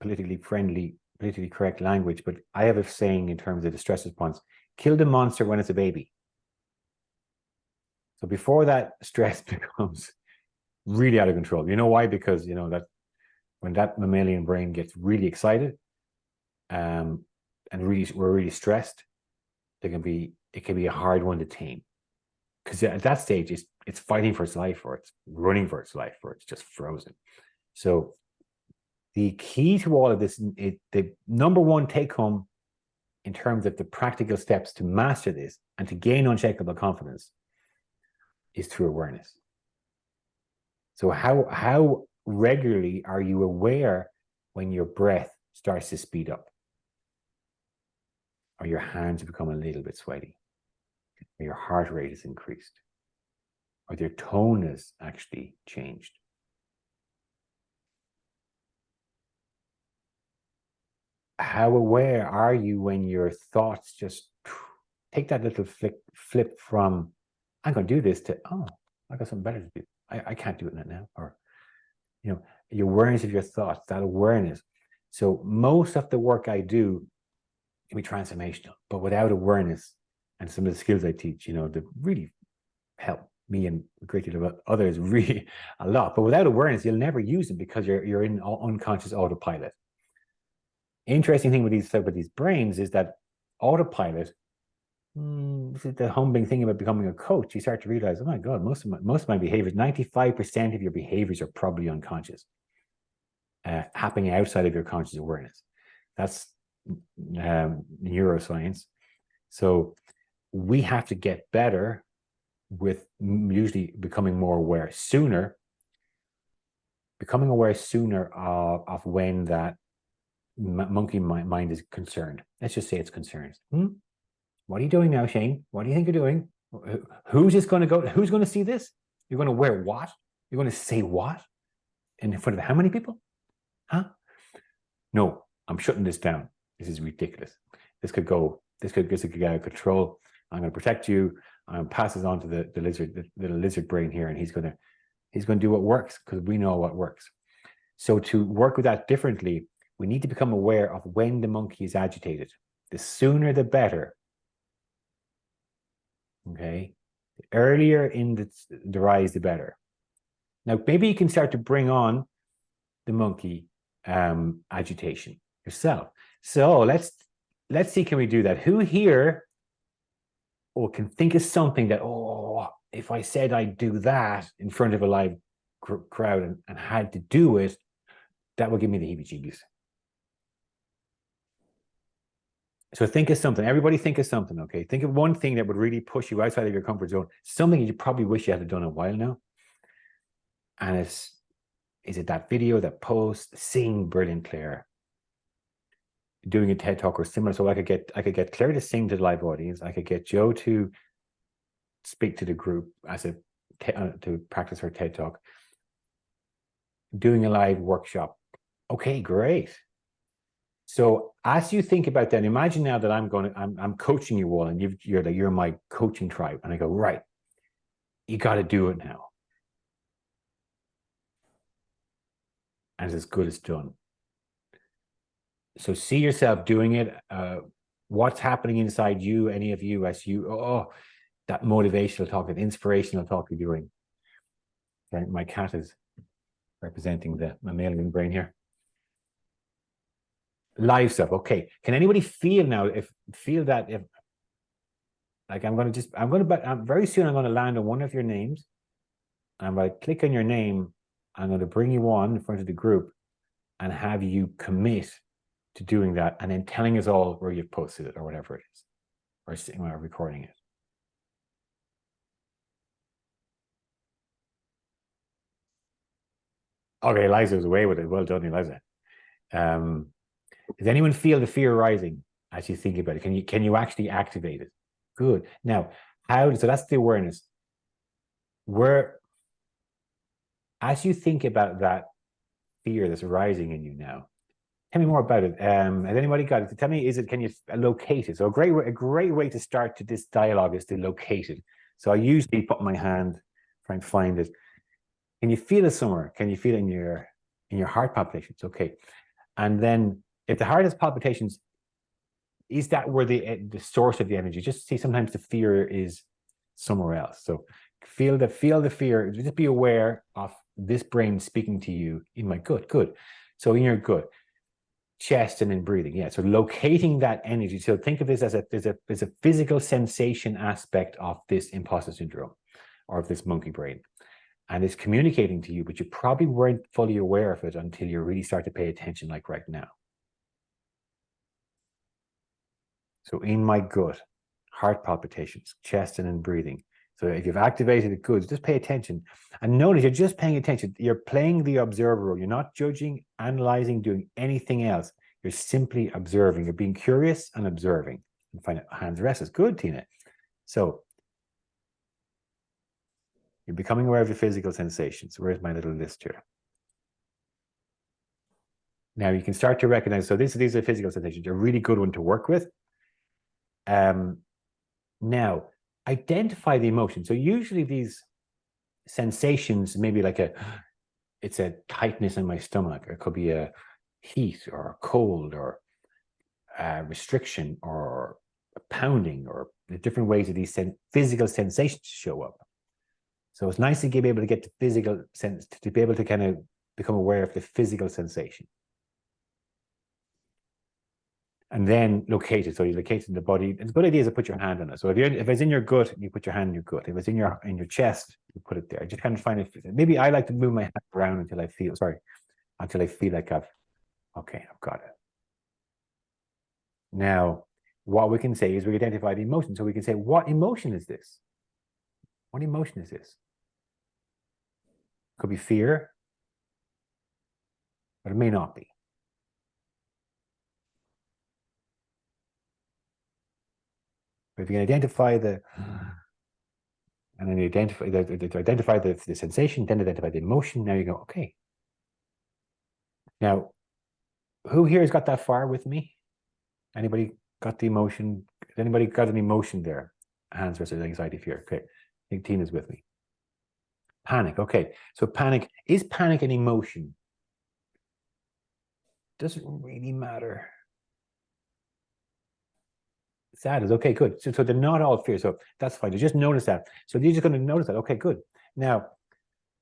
politically friendly, politically correct language, but I have a saying in terms of the stress response: kill the monster when it's a baby. So before that stress becomes really out of control. You know why? Because you know that when that mammalian brain gets really excited, and we're really stressed, it can be a hard one to tame. Because at that stage, it's fighting for its life, or it's running for its life, or it's just frozen. So the key to all of this, the number one take home in terms of the practical steps to master this and to gain unshakable confidence, is through awareness. So how regularly are you aware when your breath starts to speed up, or your hands become a little bit sweaty, or your heart rate is increased, or your tone has actually changed? How aware are you when your thoughts just take that little flip from, I'm going to do this, to, oh, I got something better to do. I can't do it now. Or, you know, your awareness of your thoughts, that awareness. So most of the work I do can be transformational, but without awareness and some of the skills I teach, you know, that really help me and a great deal of others really a lot. But without awareness, you'll never use them because you're in unconscious autopilot. Interesting thing with these brains is that autopilot, this is the humbling thing about becoming a coach. You start to realize, oh my God, most of my behaviors, 95% of your behaviors are probably unconscious, happening outside of your conscious awareness. That's neuroscience. So we have to get better with usually becoming more aware sooner, of when that monkey mind is concerned. Let's just say it's concerned. What are you doing now, Shane? What do you think you're doing? Who's just going to go? Who's going to see this? You're going to wear what? You're going to say what? In front of how many people? Huh? No, I'm shutting this down. This is ridiculous. This could get out of control. I'm going to protect you. I'm going to pass this on to the little lizard brain here, and he's going to do what works, because we know what works. So to work with that differently, we need to become aware of when the monkey is agitated. The sooner the better. Okay, the earlier in the rise, the better. Now, maybe you can start to bring on the monkey agitation yourself. So let's see, can we do that? Who here can think of something that, oh, if I said I'd do that in front of a live crowd and had to do it, that would give me the heebie-jeebies. So think of something. Everybody think of something, okay? Think of one thing that would really push you outside of your comfort zone. Something you probably wish you had done a while now. And is it that video, that post, sing brilliant Claire, doing a TED Talk or similar? So I could get Claire to sing to the live audience. I could get Joe to speak to the group to practice her TED Talk. Doing a live workshop. Okay, great. So as you think about that, imagine now that I'm coaching you all, and you're my coaching tribe, and I go, right, you got to do it now, and it's as good as done. So see yourself doing it. What's happening inside you, any of you, as you, that motivational talk, that inspirational talk you're doing. Right, my cat is representing the mammalian brain here. Live stuff. Okay. Can anybody feel now? Like very soon I'm going to land on one of your names. And by click on your name, I'm going to bring you on in front of the group and have you commit to doing that, and then telling us all where you've posted it or whatever it is, or recording it. Okay, Eliza was away with it. Well done, Eliza. Does anyone feel the fear rising as you think about it? Can you actually activate it? Good. Now, so that's the awareness. As you think about that fear that's rising in you now, Tell me more about it. Has anybody got it? Tell me, can you locate it? So a great way to start to this dialogue is to locate it. So I usually put my hand, try and find it. Can you feel it somewhere? Can you feel it in your heart palpitations? Okay. And then if the heart has palpitations, is that where the source of the energy? Just see, sometimes the fear is somewhere else. So feel the fear. Just be aware of this brain speaking to you in my gut. Good. So in your gut, chest, and in breathing. Yeah. So locating that energy. So think of this as a physical sensation aspect of this imposter syndrome or of this monkey brain. And it's communicating to you, but you probably weren't fully aware of it until you really start to pay attention, like right now. So in my gut, heart palpitations, chest, and in breathing. So if you've activated it, good, just pay attention. And notice you're just paying attention. You're playing the observer role. You're not judging, analyzing, doing anything else. You're simply observing. You're being curious and observing. And find it, hands rested. Good, Tina. So you're becoming aware of your physical sensations. Where's my little list here? Now you can start to recognize, so these are physical sensations. A really good one to work with. Now, identify the emotion. So usually these sensations, maybe like it's a tightness in my stomach. It could be a heat or a cold or a restriction or a pounding, or the different ways that these physical sensations show up. So it's nice to be able to get to physical sense, to be able to kind of become aware of the physical sensation. And then locate it. So you locate it in the body. It's a good idea to put your hand on it. So if it's in your gut, you put your hand in your gut. If it's in your chest, you put it there. Just kind of find it. Maybe I like to move my hand around until I feel like I've got it. Now, what we can say is we identify the emotion. So we can say, what emotion is this? What emotion is this? Could be fear, but it may not be. But if you can identify and then you identify the sensation, then identify the emotion, now you go, okay. Now, who here has got that far with me? Anybody got the emotion? Anybody got an emotion there? Hands versus anxiety, fear. Okay, I think Tina's with me. Panic, okay. So is panic an emotion? Doesn't really matter. Sadness. Okay, good. So they're not all fear. So that's fine. You just notice that. So you're just going to notice that. Okay, good. Now,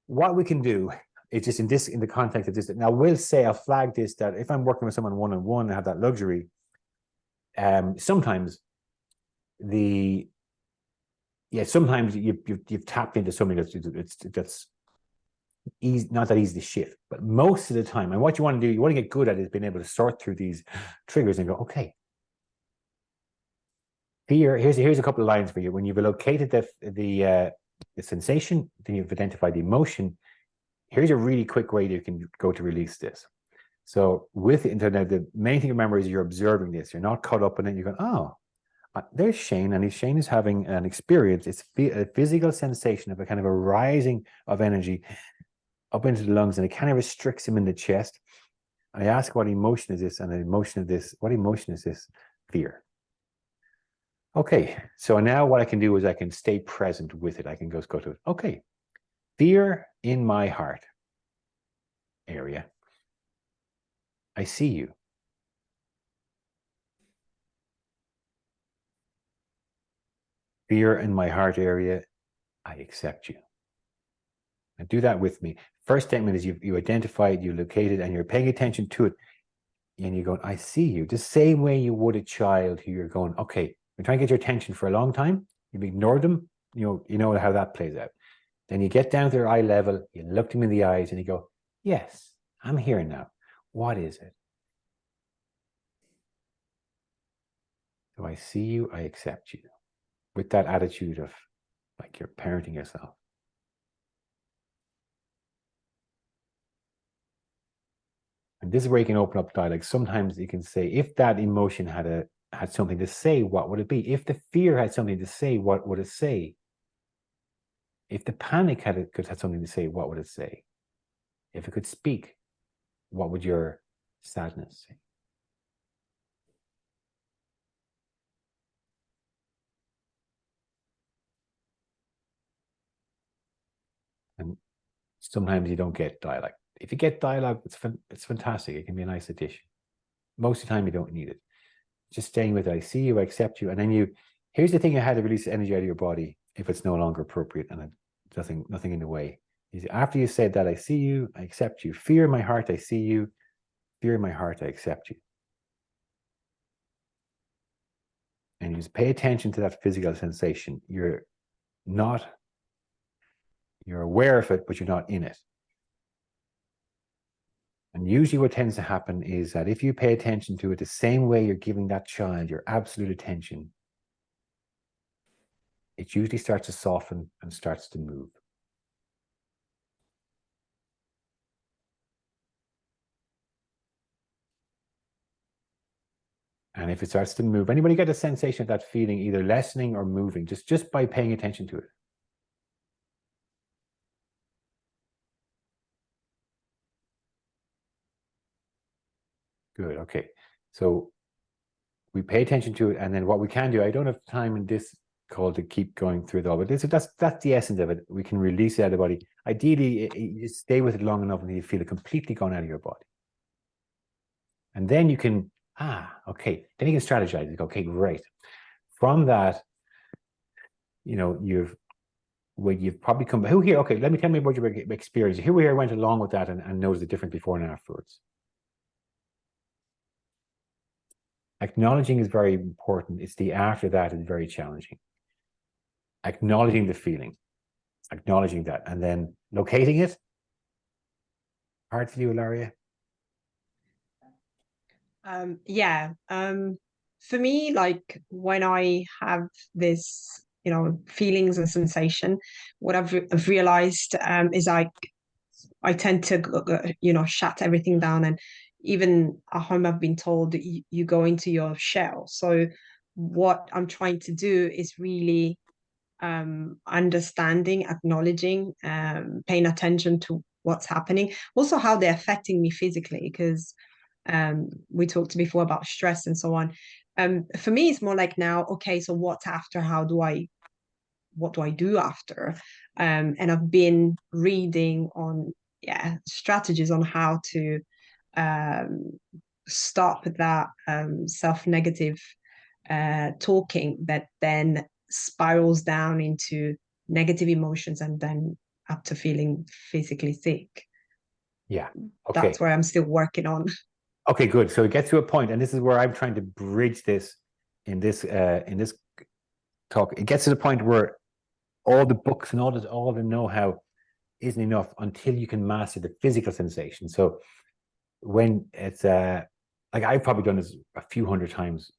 what we can do is just in the context of this. Now, I'll flag this, that if I'm working with someone one-on-one and have that luxury, sometimes sometimes you've tapped into something that's easy, not that easy to shift, but most of the time, and what you want to do, you want to get good at is being able to sort through these triggers and go, okay. Fear, here's a couple of lines for you. When you've located the sensation, then you've identified the emotion. Here's a really quick way you can go to release this. So with the internet, the main thing to remember is you're observing this. You're not caught up in it. You're going, oh, there's Shane, and Shane is having an experience. It's a physical sensation of a kind of a rising of energy up into the lungs, and it kind of restricts him in the chest. And I ask, what emotion is this? And the emotion of this, what emotion is this? Fear. Okay, so now what I can do is I can stay present with it. I can just go to it. Okay, fear in my heart area. I see you. Fear in my heart area. I accept you. And do that with me. First statement is you identify it, you locate it, and you're paying attention to it. And you're going, I see you. The same way you would a child who you're going, okay, you're trying to get your attention for a long time. You've ignored them. You know how that plays out. Then you get down to their eye level. You look them in the eyes and you go, yes, I'm here now. What is it? So I see you. I accept you. With that attitude of like you're parenting yourself. And this is where you can open up dialogue. Sometimes you can say, if that emotion had something to say, what would it be? If the fear had something to say, what would it say? If the panic could have something to say, what would it say? If it could speak, what would your sadness. And sometimes you don't get dialogue. If you get dialogue, it's fantastic. It can be a nice addition. Most of the time, you don't need it. Just staying with it. I see you, I accept you. And then here's the thing, you had to release energy out of your body if it's no longer appropriate and nothing in the way. After you said that, I see you, I accept you. Fear in my heart, I see you. Fear in my heart, I accept you. And you just pay attention to that physical sensation. You're aware of it, but you're not in it. And usually what tends to happen is that if you pay attention to it the same way you're giving that child your absolute attention, it usually starts to soften and starts to move. And if it starts to move, anybody get a sensation of that feeling either lessening or moving just by paying attention to it? Good, okay. So we pay attention to it, and then what we can do, I don't have time in this call to keep going through it all, but that's the essence of it. We can release it out of the body. Ideally, you stay with it long enough until you feel it completely gone out of your body. And then you can, okay, then you can strategize. You go, okay, great. From that, you've probably come, who here, okay, tell me about your experience. Here we went along with that and noticed the difference before and afterwards. Acknowledging is very important. It's the after that is very challenging. Acknowledging the feeling, acknowledging that, and then locating it. Hard for you, Ilaria? For me, like when I have this, feelings and sensation, what I've realized is I tend to, shut everything down. And even at home, I've been told that you go into your shell. So what I'm trying to do is really understanding, acknowledging, paying attention to what's happening, also how they're affecting me physically, because we talked before about stress and so on. For me, it's more like now, okay, so what's after? What do I do after? And I've been reading on strategies on how to stop that self-negative talking that then spirals down into negative emotions and then up to feeling physically sick. Yeah, okay. That's where I'm still working on. Okay, good. So it gets to a point, and this is where I'm trying to bridge this in this talk. It gets to the point where all the books and all the know-how isn't enough until you can master the physical sensation. So when it's like I've probably done this a few hundred times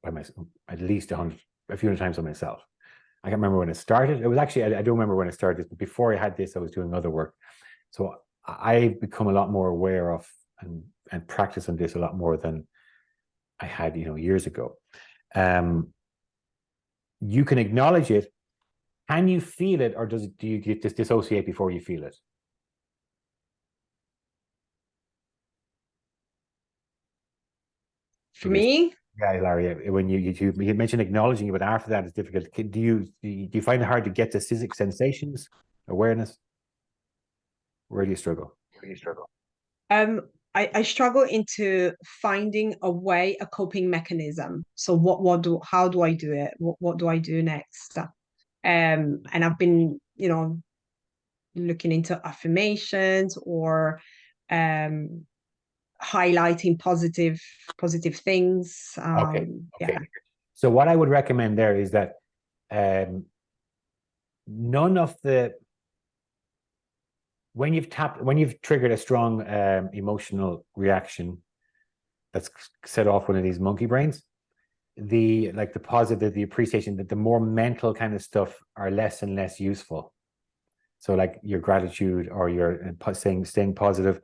by myself, at least a few hundred times by myself. I can't remember when it started. It was actually, I don't remember when it started, but before I had this, I was doing other work. So I've become a lot more aware of and practice on this a lot more than I had, years ago. You can acknowledge it. Can you feel it, or do you just dissociate before you feel it? For me? Yeah, Larry, when you mentioned acknowledging it, but after that it's difficult. Do you find it hard to get to physical sensations, awareness? Where do you struggle? I struggle into finding a coping mechanism. So how do I do it? What do I do next? And I've been, looking into affirmations or highlighting positive things. Okay. Yeah. So what I would recommend there is that none of the when you've triggered a strong emotional reaction that's set off one of these monkey brains, the positive, the appreciation, that the more mental kind of stuff are less and less useful. So like your gratitude or your staying positive,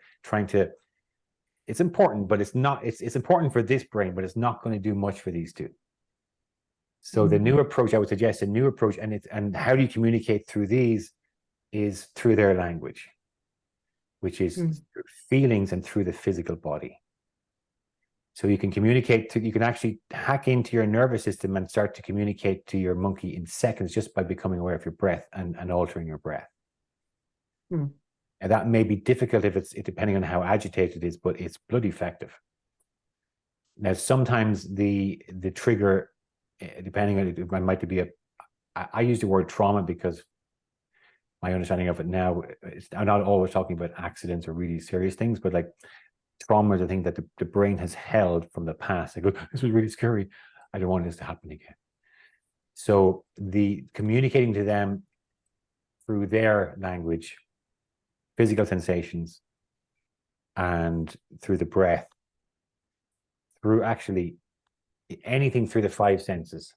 it's important, but it's not, it's important for this brain, but it's not going to do much for these two. So the new approach, I would suggest a new approach, and how do you communicate through these is through their language, which is through feelings and through the physical body. So you can communicate you can actually hack into your nervous system and start to communicate to your monkey in seconds just by becoming aware of your breath and altering your breath. And that may be difficult if it's depending on how agitated it is, but it's bloody effective. Now, sometimes the trigger, depending on it might be I use the word trauma because my understanding of it now, I'm not always talking about accidents or really serious things, but like trauma is a thing that the brain has held from the past. I go, this was really scary. I don't want this to happen again. So the communicating to them through their language, physical sensations, and through the breath, through actually anything through the 5 senses,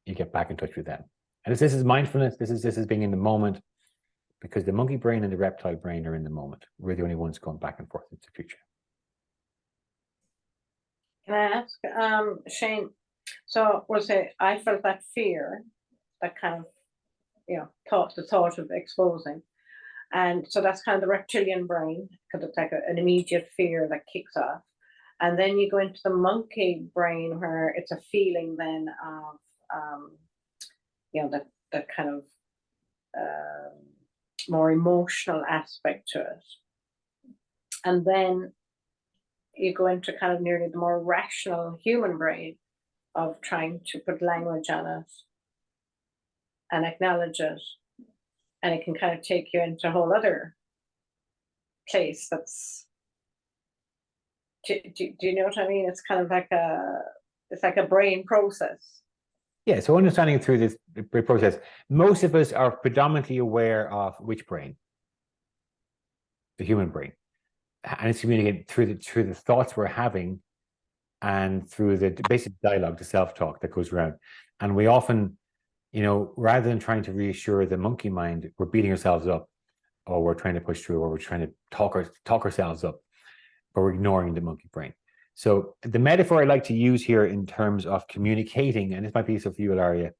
you get back in touch with them. And this is mindfulness. This is being in the moment, because the monkey brain and the reptile brain are in the moment. We're the only ones going back and forth into the future. Can I ask, Shane? So we'll say I felt that fear, that kind of, the thought of exposing, and so that's kind of the reptilian brain, because it's like an immediate fear that kicks off, and then you go into the monkey brain where it's a feeling then of, that kind of more emotional aspect to it, and then you go into kind of nearly the more rational human brain of trying to put language on it and acknowledge it, and it can kind of take you into a whole other place. That's, do you know what I mean? It's kind of like a brain process. Yeah, so understanding through this process, most of us are predominantly aware of which brain? The human brain. And it's communicated through the thoughts we're having and through the basic dialogue, the self-talk that goes around. And we often, rather than trying to reassure the monkey mind, we're beating ourselves up, or we're trying to push through, or we're trying to talk ourselves up, or we're ignoring the monkey brain. So the metaphor I like to use here in terms of communicating, and this might be so for you, Ilaria,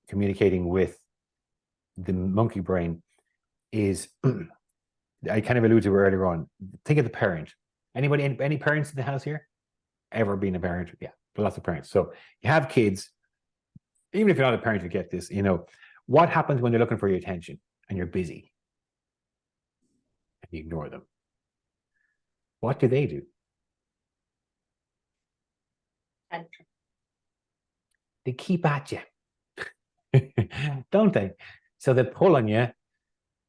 communicating with the monkey brain is, I kind of alluded to it earlier on. Think of the parent. Anybody, any parents in the house here? Ever been a parent? Yeah, lots of parents. So you have kids, even if you're not a parent, you get this, what happens when they're looking for your attention and you're busy and you ignore them? What do they do? They keep at you, don't they? So they pull on you,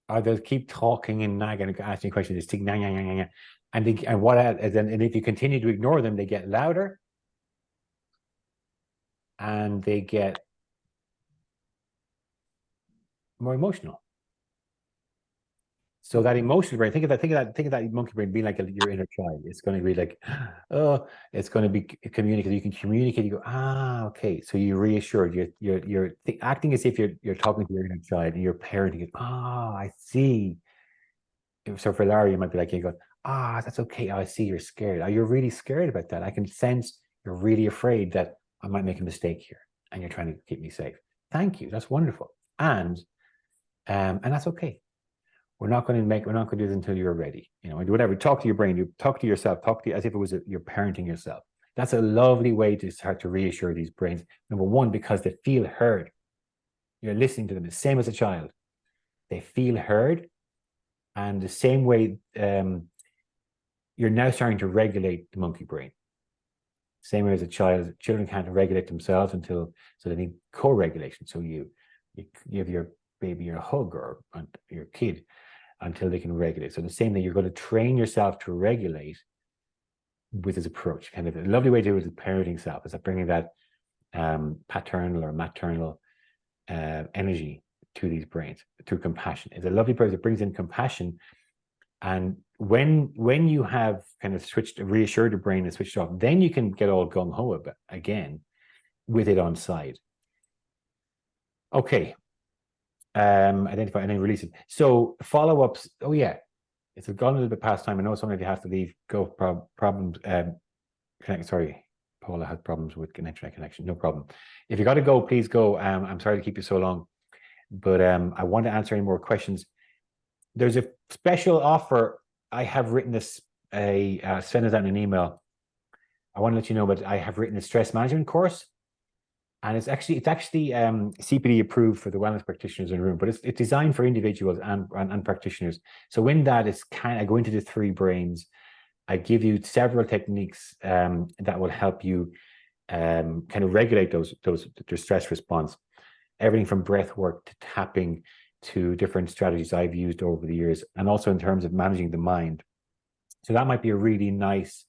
or they'll keep talking and nagging and asking questions. And if you continue to ignore them, they get louder and they get more emotional. So that emotional brain, think of that monkey brain being like your inner child. It's going to be like, oh, it's going to be communicated. You can communicate. You go, okay. So you're reassured. You're acting as if you're talking to your inner child, and you're parenting it. I see. So for Larry, you might be like, you go, that's okay. I see you're scared. You're really scared about that. I can sense you're really afraid that I might make a mistake here, and you're trying to keep me safe. Thank you. That's wonderful. And that's okay. We're not going to do this until you're ready. Whatever. Talk to your brain. You talk to yourself. Talk to as if it was you're parenting yourself. That's a lovely way to start to reassure these brains. Number one, because they feel heard. You're listening to them. The same as a child. They feel heard, and the same way you're now starting to regulate the monkey brain. Same way as a child. Children can't regulate themselves so they need co-regulation. So you give your baby your hug or your kid until they can regulate. So the same thing, you're going to train yourself to regulate with this approach. And a lovely way to do it is parenting self, is that bringing that paternal or maternal energy to these brains through compassion. It's a lovely approach that brings in compassion. And when you have kind of reassured the brain and switched off, then you can get all gung-ho again with it on side. Okay. Identify and then release it. So follow-ups. Oh yeah, it's gone a little bit past time. I know somebody has to leave. Go problems. Sorry, Paula has problems with internet connection. No problem. If you got to go, please go. I'm sorry to keep you so long, but I want to answer any more questions. There's a special offer. I have written this. Send us out an email. I want to let you know that I have written a stress management course, and it's actually CPD approved for the wellness practitioners in the room, but it's designed for individuals and practitioners. So in that, it's I go into the 3 brains. I give you several techniques that will help you kind of regulate their stress response. Everything from breath work to tapping to different strategies I've used over the years, and also in terms of managing the mind. So that might be a really nice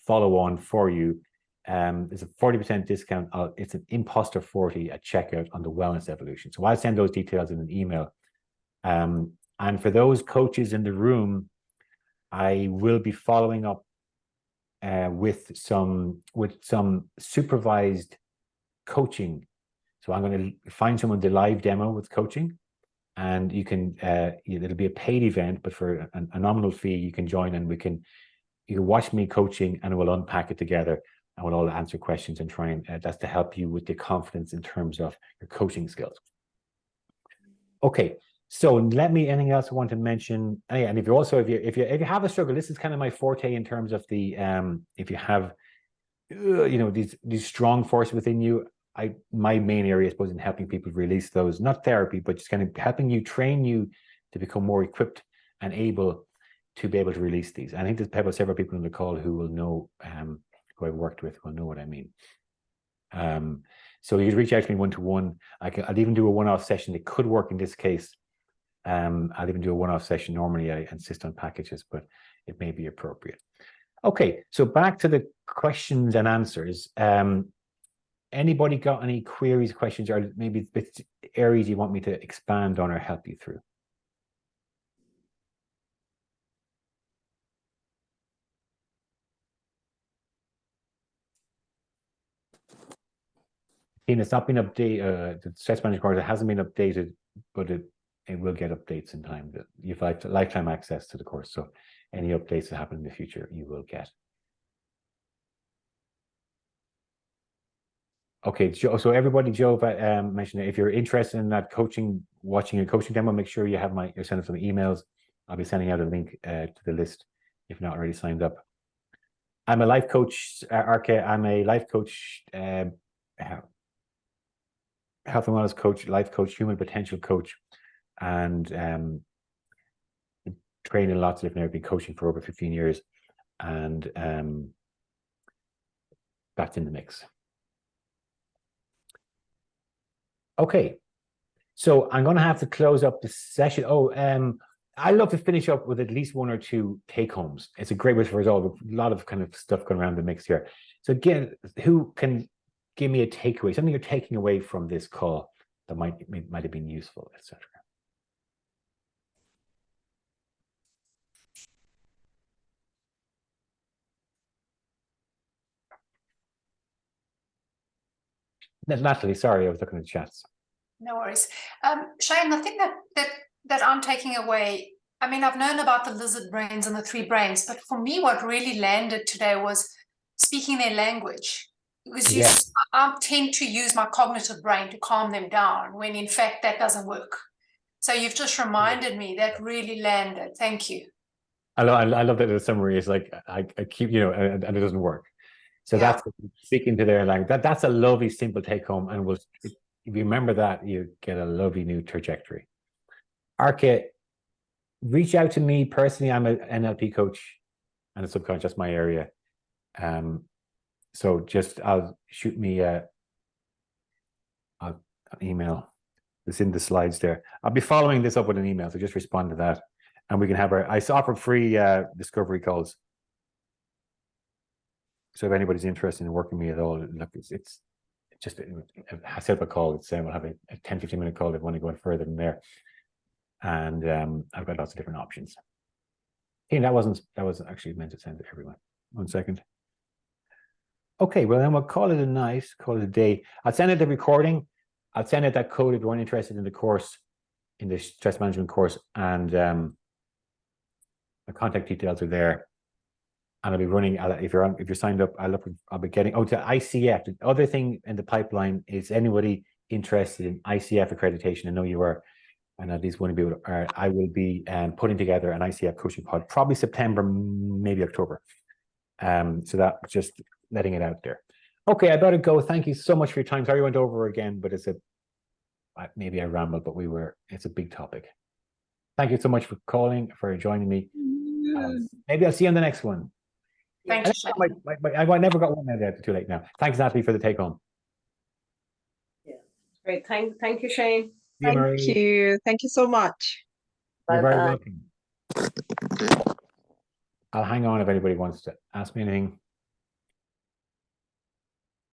follow-on for you. There's a 40% discount. It's an Imposter 40 at checkout on the Wellness Evolution. So I'll send those details in an email. And for those coaches in the room, I will be following up with some supervised coaching. So I'm going to find someone to live demo with coaching, and you can it'll be a paid event, but for a nominal fee you can join, and you can watch me coaching, and we'll unpack it together, and we'll all answer questions and try and that's to help you with the confidence in terms of your coaching skills. Okay, so anything else I want to mention? And if you have a struggle, this is kind of my forte in terms of the if you have these strong forces within you. My main area, I suppose, in helping people release those, not therapy, but just kind of helping you, train you to become more equipped and able to be able to release these. I think there's several people on the call who will know, who I've worked with will know what I mean. So you can reach out to me one-to-one. I'll even do a one-off session. It could work in this case. I'll even do a one-off session. Normally I insist on packages, but it may be appropriate. Okay, so back to the questions and answers. Anybody got any queries, questions, or maybe areas you want me to expand on or help you through? It's not been updated. The stress management course, it hasn't been updated, but it will get updates in time. You've lifetime access to the course, so any updates that happen in the future, you will get. Okay, Joe, so everybody, Joe mentioned it. If you're interested in that coaching, watching a coaching demo, make sure you have you're sending some emails. I'll be sending out a link to the list if not already signed up. I'm a life coach, Arke. I'm a life coach, health and wellness coach, life coach, human potential coach, and training lots of different areas. Been coaching for over 15 years, and that's in the mix. Okay, so I'm going to have to close up the session. I love to finish up with at least 1 or 2 take-homes. It's a great way for us all. A lot of kind of stuff going around the mix here. So again, who can give me a takeaway, something you're taking away from this call that might have been useful, etc. Natalie, sorry, I was looking at the chats. No worries. Shane, I think that I'm taking away, I mean, I've known about the lizard brains and the 3 brains, but for me, what really landed today was speaking their language. Because I tend to use my cognitive brain to calm them down, when in fact that doesn't work. So you've just reminded me, that really landed. Thank you. I love that the summary is like, I keep, and it doesn't work. So that's speaking to their language. That's a lovely, simple take home. And if you remember that, you get a lovely new trajectory. Arke, reach out to me personally. I'm an NLP coach and a subconscious, that's my area. So I'll shoot me an email. It's in the slides there. I'll be following this up with an email, so just respond to that. And we can have I offer free discovery calls. So if anybody's interested in working with me at all, look, it's just a set up a call. We'll have a 10-15 minute call if you want to go further than there. And I've got lots of different options. Hey, that was actually meant to send to everyone. 1 second. Okay, well then we'll call it a night, call it a day. I'll send it the recording. I'll send it that code if you're interested in the course, in the stress management course, and the contact details are there. And I'll be running, if you're signed up, I'll be getting, to ICF. The other thing in the pipeline is anybody interested in ICF accreditation. I know you are, and at least one of you are. I will be putting together an ICF coaching pod, probably September, maybe October. So that just letting it out there. Okay, I better go. Thank you so much for your time. Sorry I went over again, but maybe I rambled, but it's a big topic. Thank you so much for calling, for joining me. Maybe I'll see you on the next one. Thank you, Shane. I never got one out too late now. Thanks, Natalie, for the take home. Yeah, great. Thank you, Shane. Thank you. Thank you so much. You're very welcome. I'll hang on if anybody wants to ask me anything.